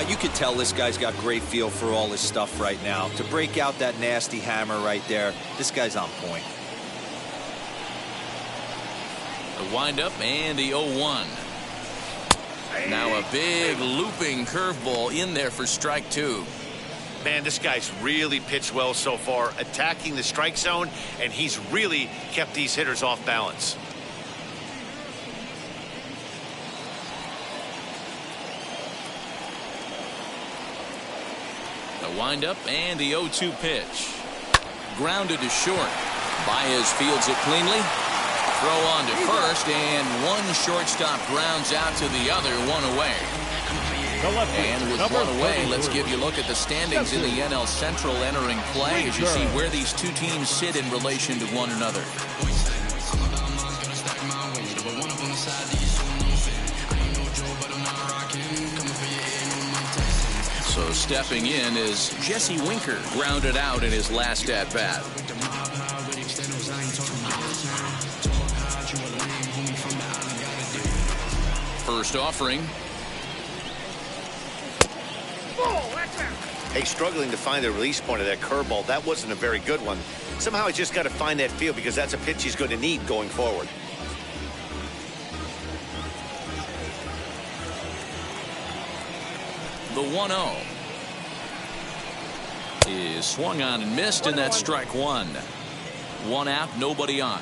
You could tell this guy's got great feel for all his stuff right now. To break out that nasty hammer right there, this guy's on point. The windup and the 0-1. Now a big looping curveball in there for strike 2. Man, this guy's really pitched well so far, attacking the strike zone, and he's really kept these hitters off balance. The windup and the 0-2 pitch. Grounded to short. Baez fields it cleanly. Throw on to first, and one shortstop grounds out to the other, 1 away. And with 1 away, let's give you a look at the standings in the NL Central entering play as you see where these 2 teams sit in relation to one another. So stepping in is Jesse Winker, grounded out in his last at-bat. First offering. Hey, struggling to find the release point of that curveball. That wasn't a very good one. Somehow he's just got to find that feel because that's a pitch he's going to need going forward. The 1-0 is swung on and missed, and that's strike 1. 1 out, nobody on.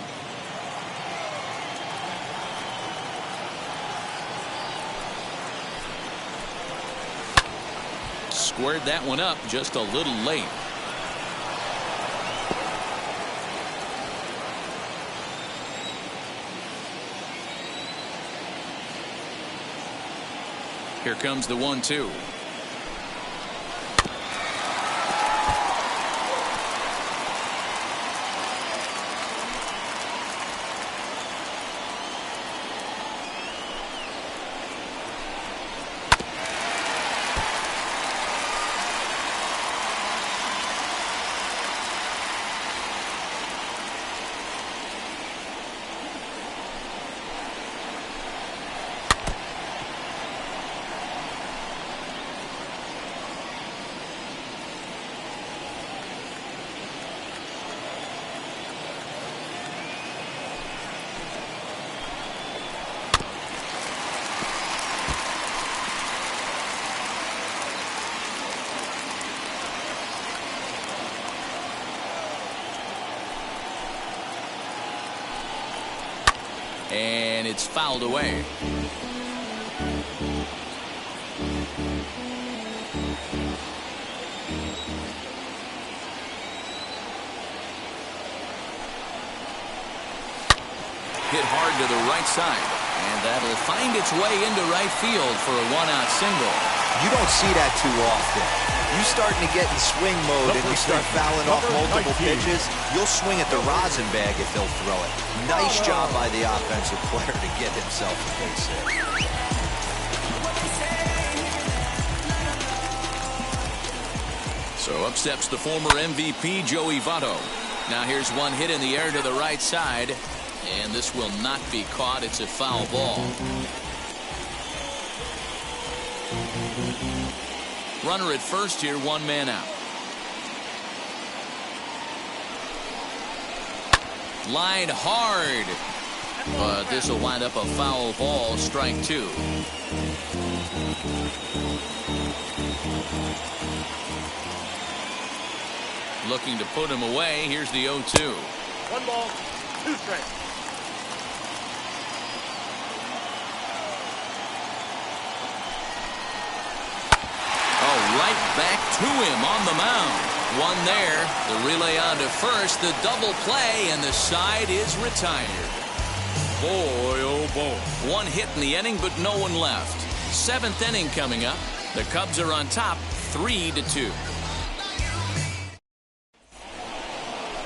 squared that one up just a little late. Here comes the 1-2. And it's fouled away. Hit hard to the right side, and that'll find its way into right field for a one-out single. You don't see that too often. You starting to get in swing mode and you start fouling off multiple pitches, you'll swing at the rosin bag if they'll throw it. Nice job by the offensive player to get himself a base hit. So up steps the former MVP Joey Votto. Now here's one hit in the air to the right side, and this will not be caught. It's a foul ball. Runner at first here, one man out. Line hard, but this will wind up a foul ball, strike two. Looking to put him away. Here's the 0-2. 1 ball, 2 strikes. Right back to him on the mound. One there. The relay on to first. The double play, and the side is retired. Boy, oh boy. One hit in the inning, but no one left. 7th inning coming up. The Cubs are on top, 3-2.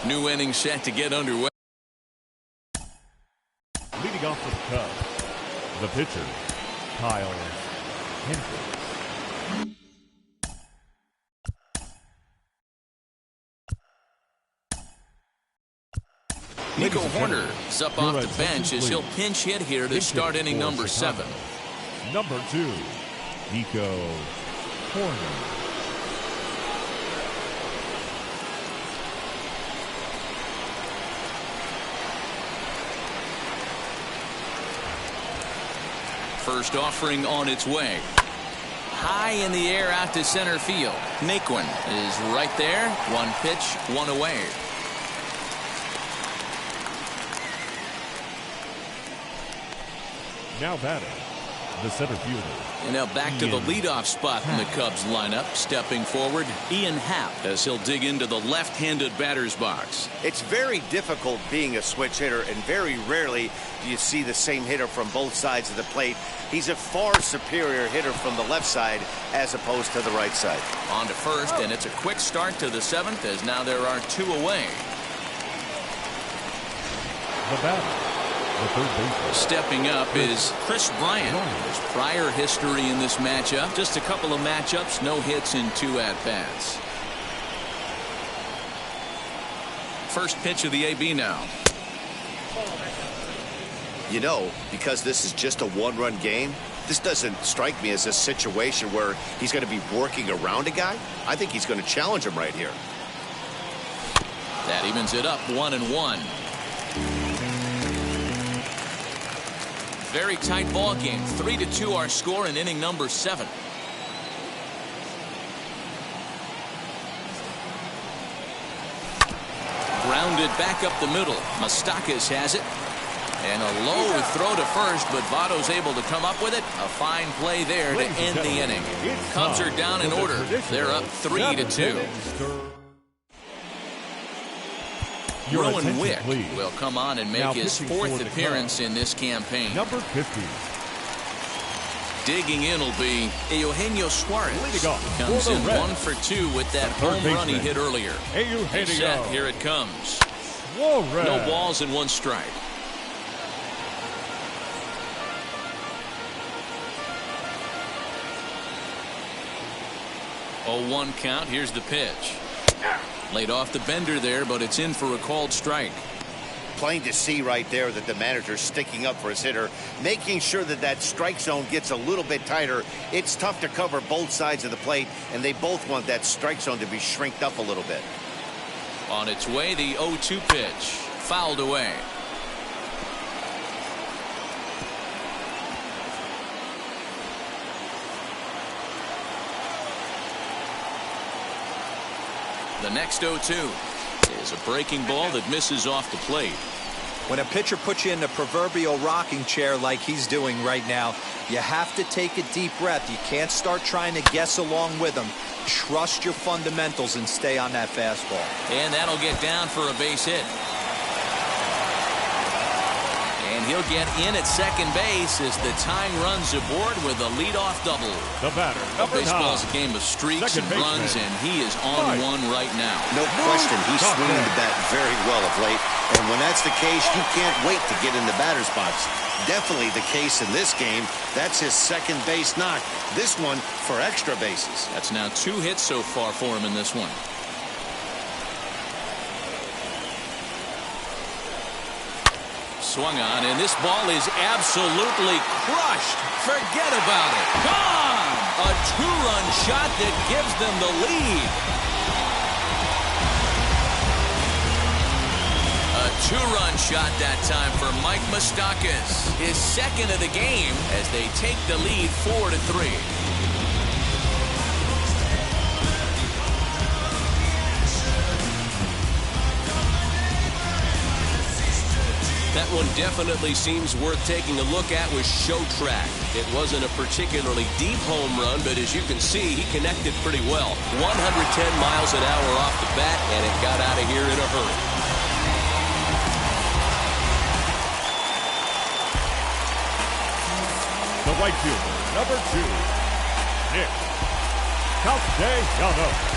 New inning set to get underway. Leading off for the Cubs, the pitcher, Kyle Hendricks. Nico Horner is up off the bench as he'll pinch hit here to start inning number 7. Number 2, Nico Horner. First offering on its way. High in the air out to center field. Naquin is right there. One pitch, one away. Now batting, the center fielder. And now back to the leadoff spot in the Cubs lineup. Stepping forward, Ian Happ, as he'll dig into the left-handed batter's box. It's very difficult being a switch hitter, and very rarely do you see the same hitter from both sides of the plate. He's a far superior hitter from the left side as opposed to the right side. On to first, and it's a quick start to the 7th, as now there are 2 away. The batter, the third baseman. Stepping up is Chris Bryant. His prior history in this matchup, just a couple of matchups, no hits in 2 at-bats. First pitch of the AB now. You know, because this is just a one-run game, this doesn't strike me as a situation where he's going to be working around a guy. I think he's going to challenge him right here. That evens it up, 1-1. Very tight ball game. 3-2 our score in inning number 7. Grounded back up the middle. Moustakas has it. And a low throw to first, but Votto's able to come up with it. A fine play there to end the inning. Cubs are down in order. They're up 3-2. Rowan Wick will come on and make his fourth appearance in this campaign. Number 50. Digging in will be Eugenio Suarez. Comes in 1 for 2 with that home run he hit earlier. Set, here it comes. No balls and 1 strike. 0-1 count. Here's the pitch. Laid off the bender there, but it's in for a called strike. Plain to see right there that the manager's sticking up for his hitter, making sure that that strike zone gets a little bit tighter. It's tough to cover both sides of the plate, and they both want that strike zone to be shrinked up a little bit. On its way, the 0-2 pitch. Fouled away. The next 0-2 is a breaking ball that misses off the plate. When a pitcher puts you in the proverbial rocking chair like he's doing right now, you have to take a deep breath. You can't start trying to guess along with him. Trust your fundamentals and stay on that fastball. And that'll get down for a base hit. And he'll get in at second base as the tying runs aboard with a leadoff double. The batter, number 9. Baseball's a game of streaks and runs, and he is on one right now. No question, he's swinging the bat very well of late. And when that's the case, you can't wait to get in the batter's box. Definitely the case in this game. That's his second base knock. This one for extra bases. That's now 2 hits so far for him in this one. Swung on, and this ball is absolutely crushed. Forget about it. Gone! A 2-run shot that gives them the lead. A 2-run shot that time for Mike Moustakas. His second of the game as they take the lead 4-3. That one definitely seems worth taking a look at with Show Track. It wasn't a particularly deep home run, but as you can see, he connected pretty well. 110 miles an hour off the bat, and it got out of here in a hurry. The right fielder, number 2, Nick Castellanos.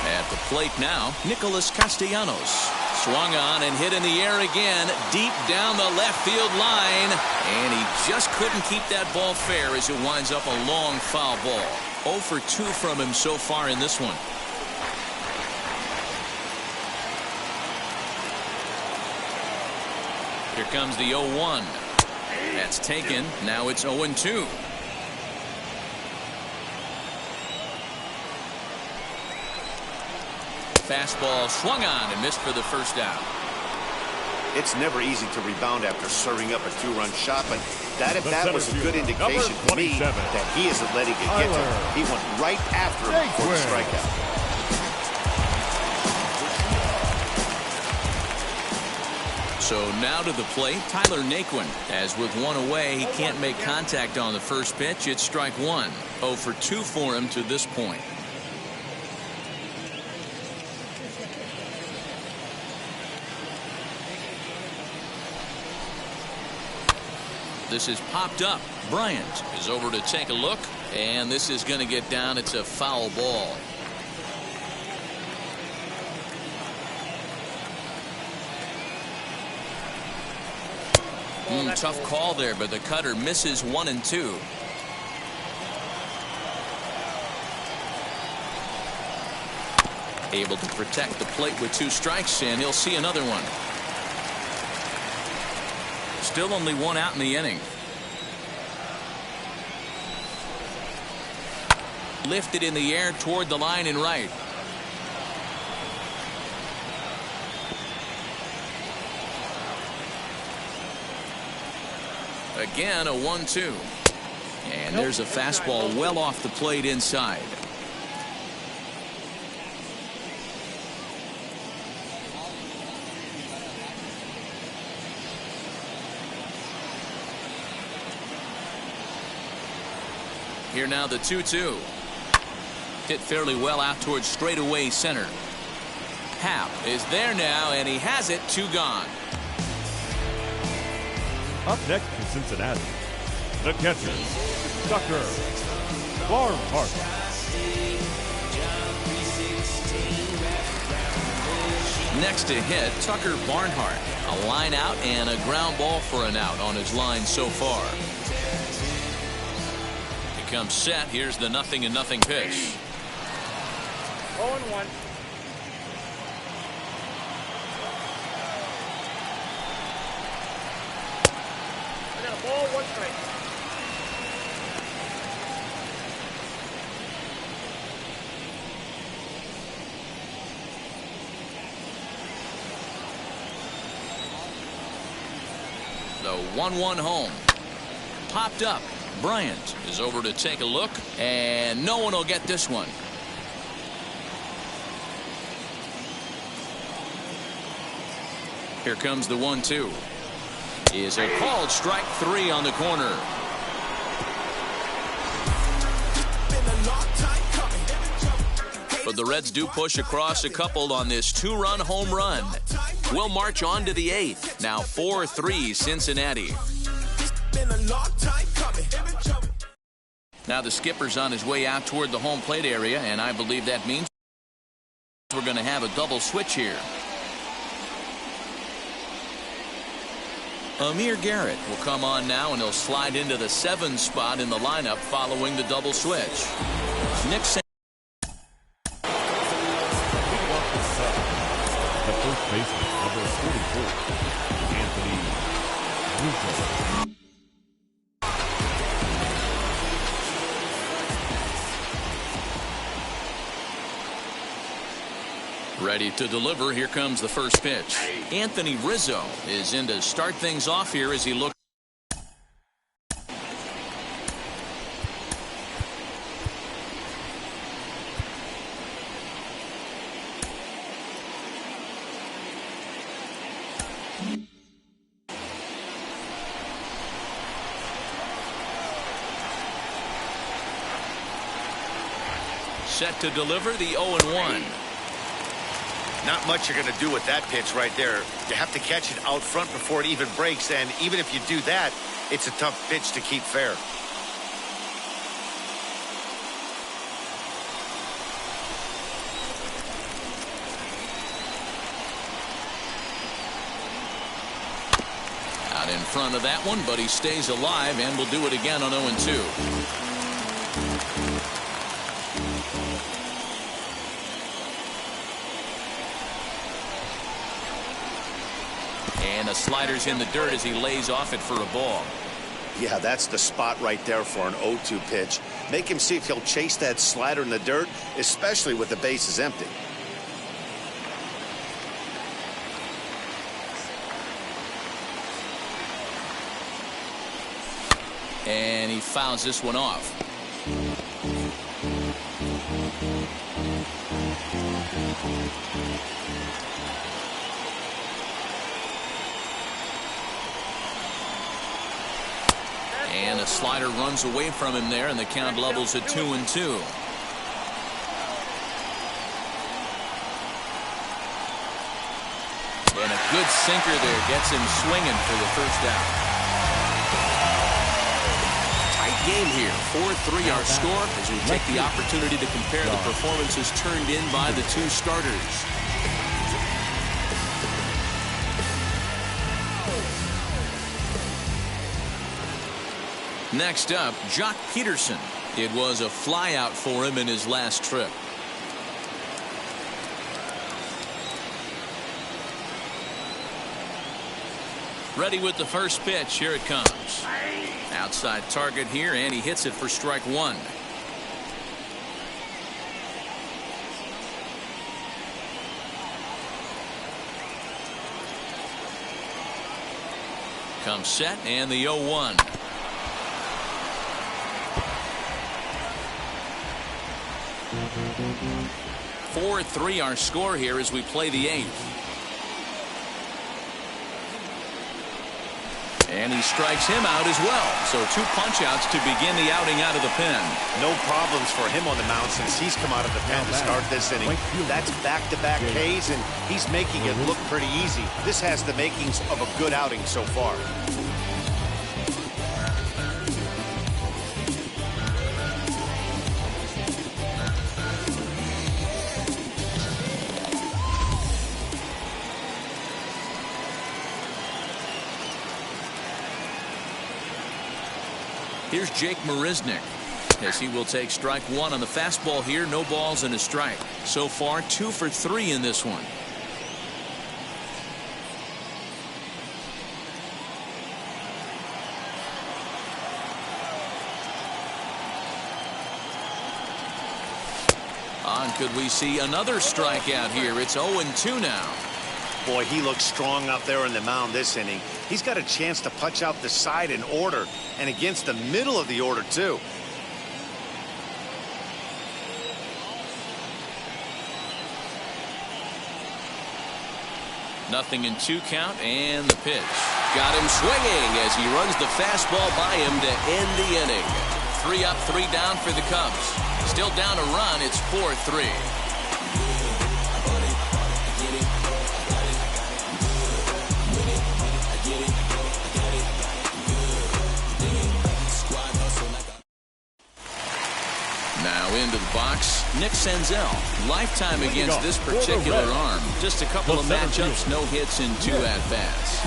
At the plate now, Nicholas Castellanos. Swung on and hit in the air again, deep down the left field line. And he just couldn't keep that ball fair as it winds up a long foul ball. 0 for 2 from him so far in this one. Here comes the 0-1. That's taken. Now it's 0-2. Fastball swung on and missed for the first out. It's never easy to rebound after serving up a 2-run shot, but that at bat was a good indication to me that he isn't letting it get to him. He went right after him for the strikeout. So now to the plate, Tyler Naquin. As with 1 away, he can't make contact on the first pitch. It's strike 1. 0 for 2 for him to this point. This is popped up. Bryant is over to take a look, and this is going to get down. It's a foul ball. Tough call there, but the cutter misses 1 and 2. Able to protect the plate with 2 strikes, and he'll see another one. Still only 1 out in the inning. Lifted in the air toward the line and right. Again, a 1-2. And there's a fastball well off the plate inside. Here now the 2-2. Hit fairly well out towards straightaway center. Happ is there now, and he has it. 2 gone. Up next for Cincinnati, the catcher, Tucker Barnhart. Next to hit, Tucker Barnhart. A line out and a ground ball for an out on his line so far. He comes set. Here's the 0-0 pitch. 0-1. I got a ball, 1 strike. The 1-1 home. Popped up. Bryant is over to take a look, and no one will get this one. Here comes the 1-2. Is a called strike 3 on the corner. But the Reds do push across a couple on this 2-run home run. We'll march on to the 8th. Now 4-3 Cincinnati. Now the skipper's on his way out toward the home plate area, and I believe that means we're going to have a double switch here. Amir Garrett will come on now, and he'll slide into the 7 spot in the lineup following the double switch. Nick The first baseman, number 44, Anthony Rizzo. Ready to deliver. Here comes the first pitch. Anthony Rizzo is in to start things off here as he looks. Set to deliver the 0-1. Not much you're going to do with that pitch right there. You have to catch it out front before it even breaks, and even if you do that, it's a tough pitch to keep fair. Out in front of that one, but he stays alive and will do it again on 0-2. And the slider's in the dirt as he lays off it for a ball. Yeah, that's the spot right there for an 0-2 pitch. Make him see if he'll chase that slider in the dirt, especially with the bases empty. And he fouls this one off. And a slider runs away from him there, and the count levels at 2-2. And a good sinker there gets him swinging for the first out. Tight game here. 4-3 our score as we take the opportunity to compare the performances turned in by the two starters. Next up, Jock Peterson. It was a flyout for him in his last trip. Ready with the first pitch. Here it comes. Outside target here, and he hits it for strike 1. Comes set, and the 0-1. 4-3 our score here as we play the 8th. And he strikes him out as well. So 2 punch-outs to begin the outing out of the pen. No problems for him on the mound since he's come out of the pen to start this inning. That's back-to-back Ks, and he's making it look pretty easy. This has the makings of a good outing so far. Here's Jake Marisnick as he will take strike 1 on the fastball here. No balls and a strike. So far 2 for 3 in this one. Could we see another strikeout here? It's 0-2 now. Boy, he looks strong out there on the mound this inning. He's got a chance to punch out the side in order, and against the middle of the order, too. Nothing in 2 count, and the pitch. Got him swinging as he runs the fastball by him to end the inning. 3 up, 3 down for the Cubs. Still down a run. It's 4-3. Now into the box, Nick Senzel. Lifetime against this particular arm. Just a couple of matchups, no hits in 2 at-bats.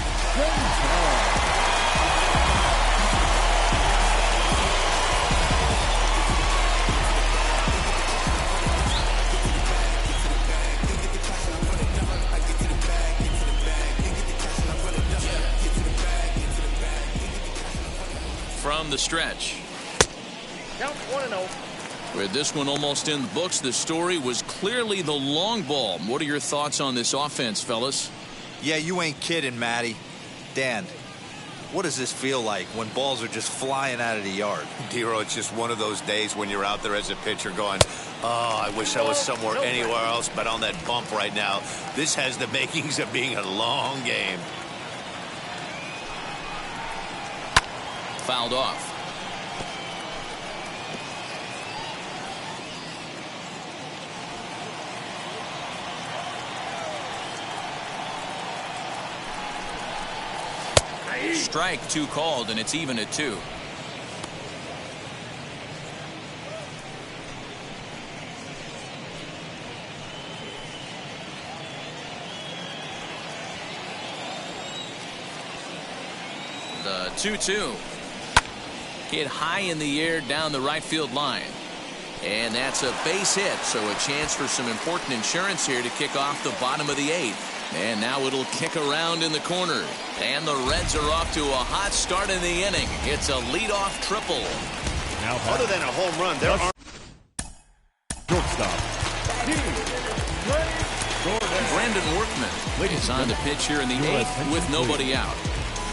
From the stretch. Count 1-0. With this one almost in the books, the story was clearly the long ball. What are your thoughts on this offense, fellas? Yeah, you ain't kidding, Matty. Dan, what does this feel like when balls are just flying out of the yard? Dero, it's just one of those days when you're out there as a pitcher going, oh, I wish I was somewhere anywhere else but on that bump right now. This has the makings of being a long game. Fouled off. Strike 2 called, and it's even at 2. The 2-2. Hit high in the air down the right field line. And that's a base hit, so a chance for some important insurance here to kick off the bottom of the 8th. And now it'll kick around in the corner. And the Reds are off to a hot start in the inning. It's a leadoff triple. Now, other than a home run, there are... Shortstop. Brandon Workman is on the pitch here in the 8th with nobody out.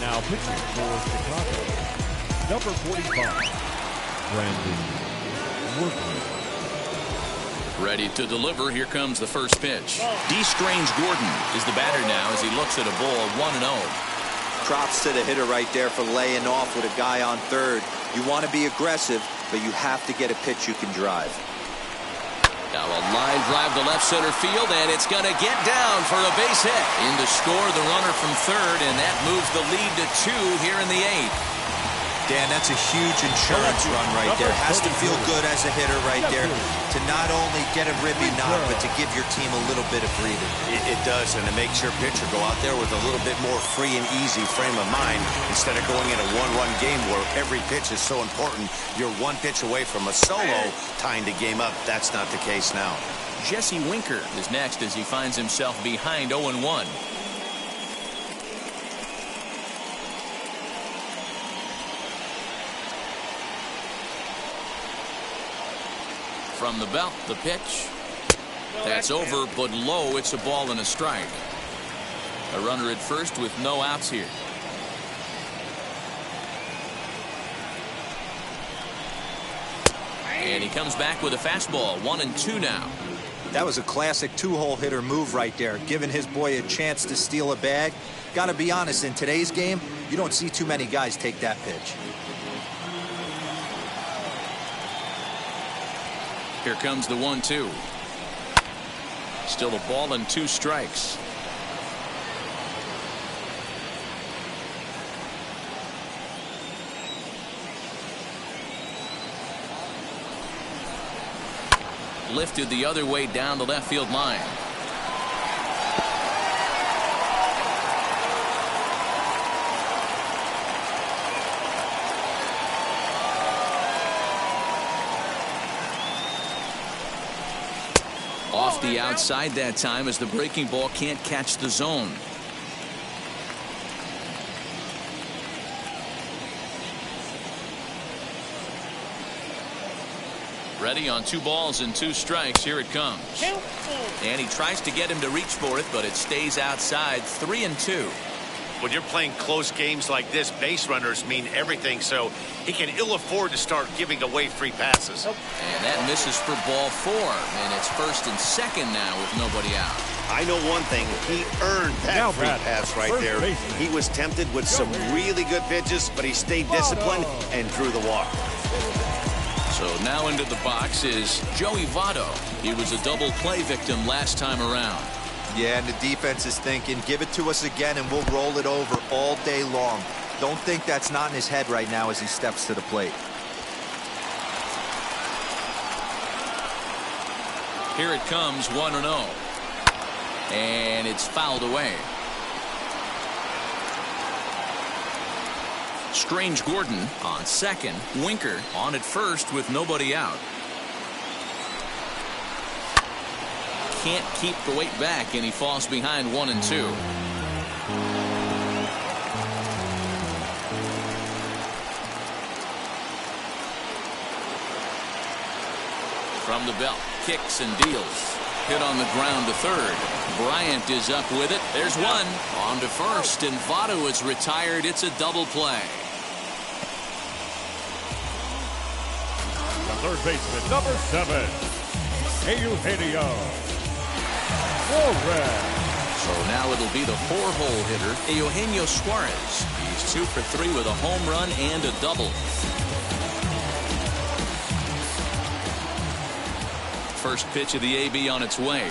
Now pitching for Chicago, number 45, Brandon Workman. Ready to deliver. Here comes the first pitch. D. Strange Gordon is the batter now as he looks at a ball 1-0. Props to the hitter right there for laying off with a guy on third. You want to be aggressive, but you have to get a pitch you can drive. Now a line drive to left center field, and it's going to get down for a base hit. In to score the runner from third, and that moves the lead to 2 here in the 8th. Dan, that's a huge insurance run right there. Has to feel good as a hitter right there to not only get a ribby knock, but to give your team a little bit of breathing. It does, and it makes your pitcher go out there with a little bit more free and easy frame of mind instead of going in a one-run game where every pitch is so important. You're 1 pitch away from a solo tying the game up. That's not the case now. Jesse Winker is next as he finds himself behind 0-1. From the belt, the pitch. That's over, but low. It's a ball and a strike. A runner at first with no outs here. And he comes back with a fastball. 1-2 now. That was a classic two-hole hitter move right there, giving his boy a chance to steal a bag. Gotta be honest, in today's game, you don't see too many guys take that pitch. Here comes the 1-2. Still a ball and 2 strikes. Lifted the other way down the left field line. Off the outside that time as the breaking ball can't catch the zone. Ready on 2 balls and 2 strikes. Here it comes. And he tries to get him to reach for it, but it stays outside. 3-2. When you're playing close games like this, base runners mean everything, so he can ill afford to start giving away free passes. And that misses for ball 4, and it's 1st and 2nd now with nobody out. I know one thing. He earned that free pass right there. He was tempted with some really good pitches, but he stayed disciplined and drew the walk. So now into the box is Joey Votto. He was a double play victim last time around. Yeah, and the defense is thinking, give it to us again and we'll roll it over all day long. Don't think that's not in his head right now as he steps to the plate. Here it comes, 1-0. And it's fouled away. Strange Gordon on second. Winker on at first with nobody out. Can't keep the weight back, and he falls behind 1-2. From the belt, kicks and deals. Hit on the ground to third. Bryant is up with it. There's one. On to first, and Votto is retired. It's a double play. The third baseman, number 7, Eugenio. So now it'll be the 4-hole hitter, Eugenio Suarez. He's 2 for 3 with a home run and a double. First pitch of the AB on its way.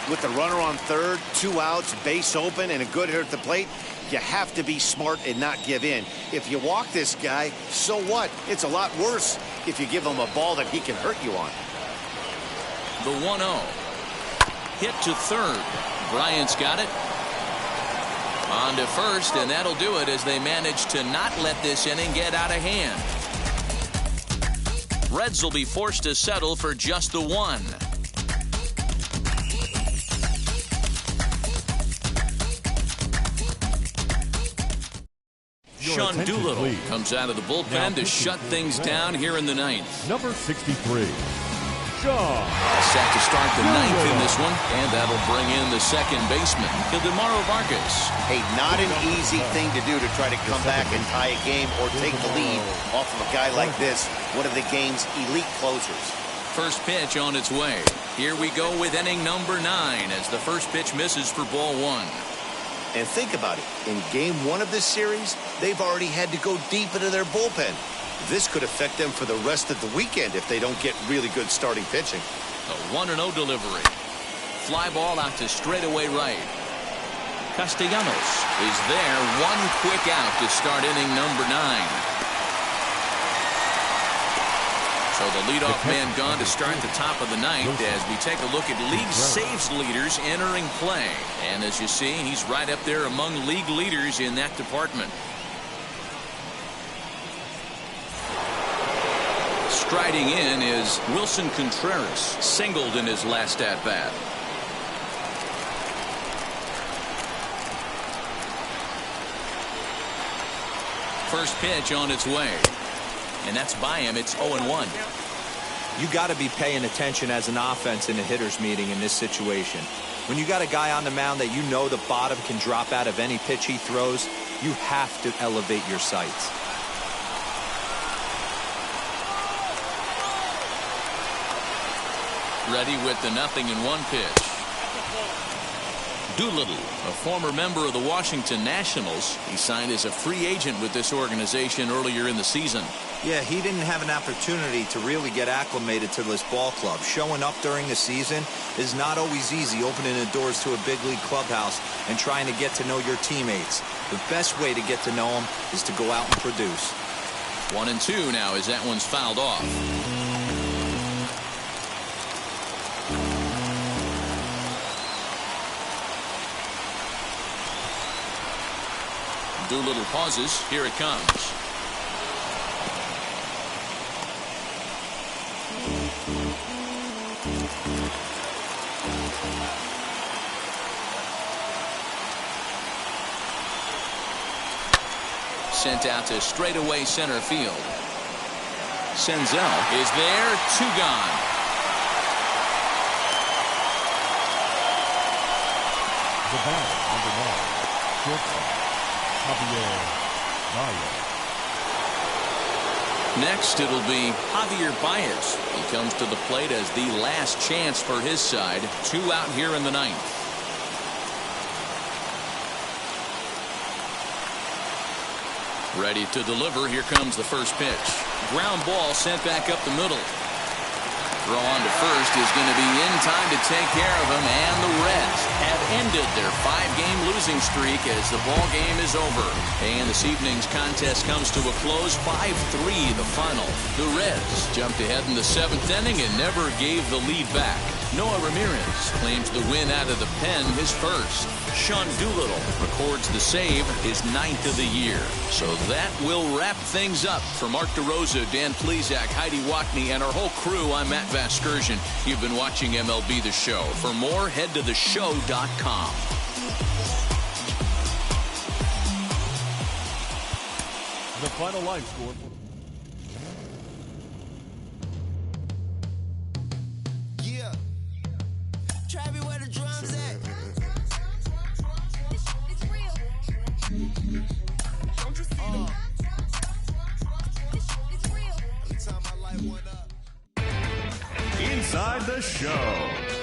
With the runner on third, 2 outs, base open, and a good hitter at the plate, you have to be smart and not give in. If you walk this guy, so what? It's a lot worse if you give him a ball that he can hurt you on. The 1-0. Hit to third. Bryant's got it. On to first, and that'll do it as they manage to not let this inning get out of hand. Reds will be forced to settle for just the 1. Sean Doolittle comes out of the bullpen to shut things down here in the 9th. Number 63, Sean. Set to start the 9th in this one, and that'll bring in the second baseman, Ildemaro Vargas. Hey, not an easy thing to do to try to come back and tie a game or take the lead off of a guy like this, one of the game's elite closers. First pitch on its way. Here we go with inning number 9 as the first pitch misses for ball 1. And think about it. In game 1 of this series, they've already had to go deep into their bullpen. This could affect them for the rest of the weekend if they don't get really good starting pitching. A 1-0 delivery. Fly ball out to straightaway right. Castellanos is there. 1 quick out to start inning number 9. So the leadoff man gone to start the top of the 9th as we take a look at league saves leaders entering play. And as you see, he's right up there among league leaders in that department. Striding in is Wilson Contreras, singled in his last at-bat. First pitch on its way. And that's by him. It's 0-1. You got to be paying attention as an offense in a hitter's meeting in this situation. When you got a guy on the mound that you know the bottom can drop out of any pitch he throws, you have to elevate your sights. Ready with the 0-1 pitch. Doolittle, a former member of the Washington Nationals. He signed as a free agent with this organization earlier in the season. Yeah, he didn't have an opportunity to really get acclimated to this ball club. Showing up during the season is not always easy, opening the doors to a big league clubhouse and trying to get to know your teammates. The best way to get to know them is to go out and produce. 1-2 now as that one's fouled off. Doolittle pauses. Here it comes. Sent out to straightaway center field. Senzel is there. 2 gone. The batter, number 9, shortstop, Javier Baez. Next, it'll be Javier Baez. He comes to the plate as the last chance for his side. 2 out here in the 9th. Ready to deliver. Here comes the first pitch. Ground ball sent back up the middle. Throw on to first is going to be in time to take care of him, and the Reds have ended their 5-game losing streak as the ball game is over. And this evening's contest comes to a close, 5-3 the final. The Reds jumped ahead in the 7th inning and never gave the lead back. Noah Ramirez claims the win out of the pen, his first. Sean Doolittle records the save, his 9th of the year. So that will wrap things up. For Mark DeRosa, Dan Plesac, Heidi Watney, and our whole crew, I'm Matt Vasgersian. You've been watching MLB The Show. For more, head to theshow.com. The final line score. Yeah. Travis, where the drums at? It's real. Don't you see them? It's real. Every time I light one up. Inside the Show.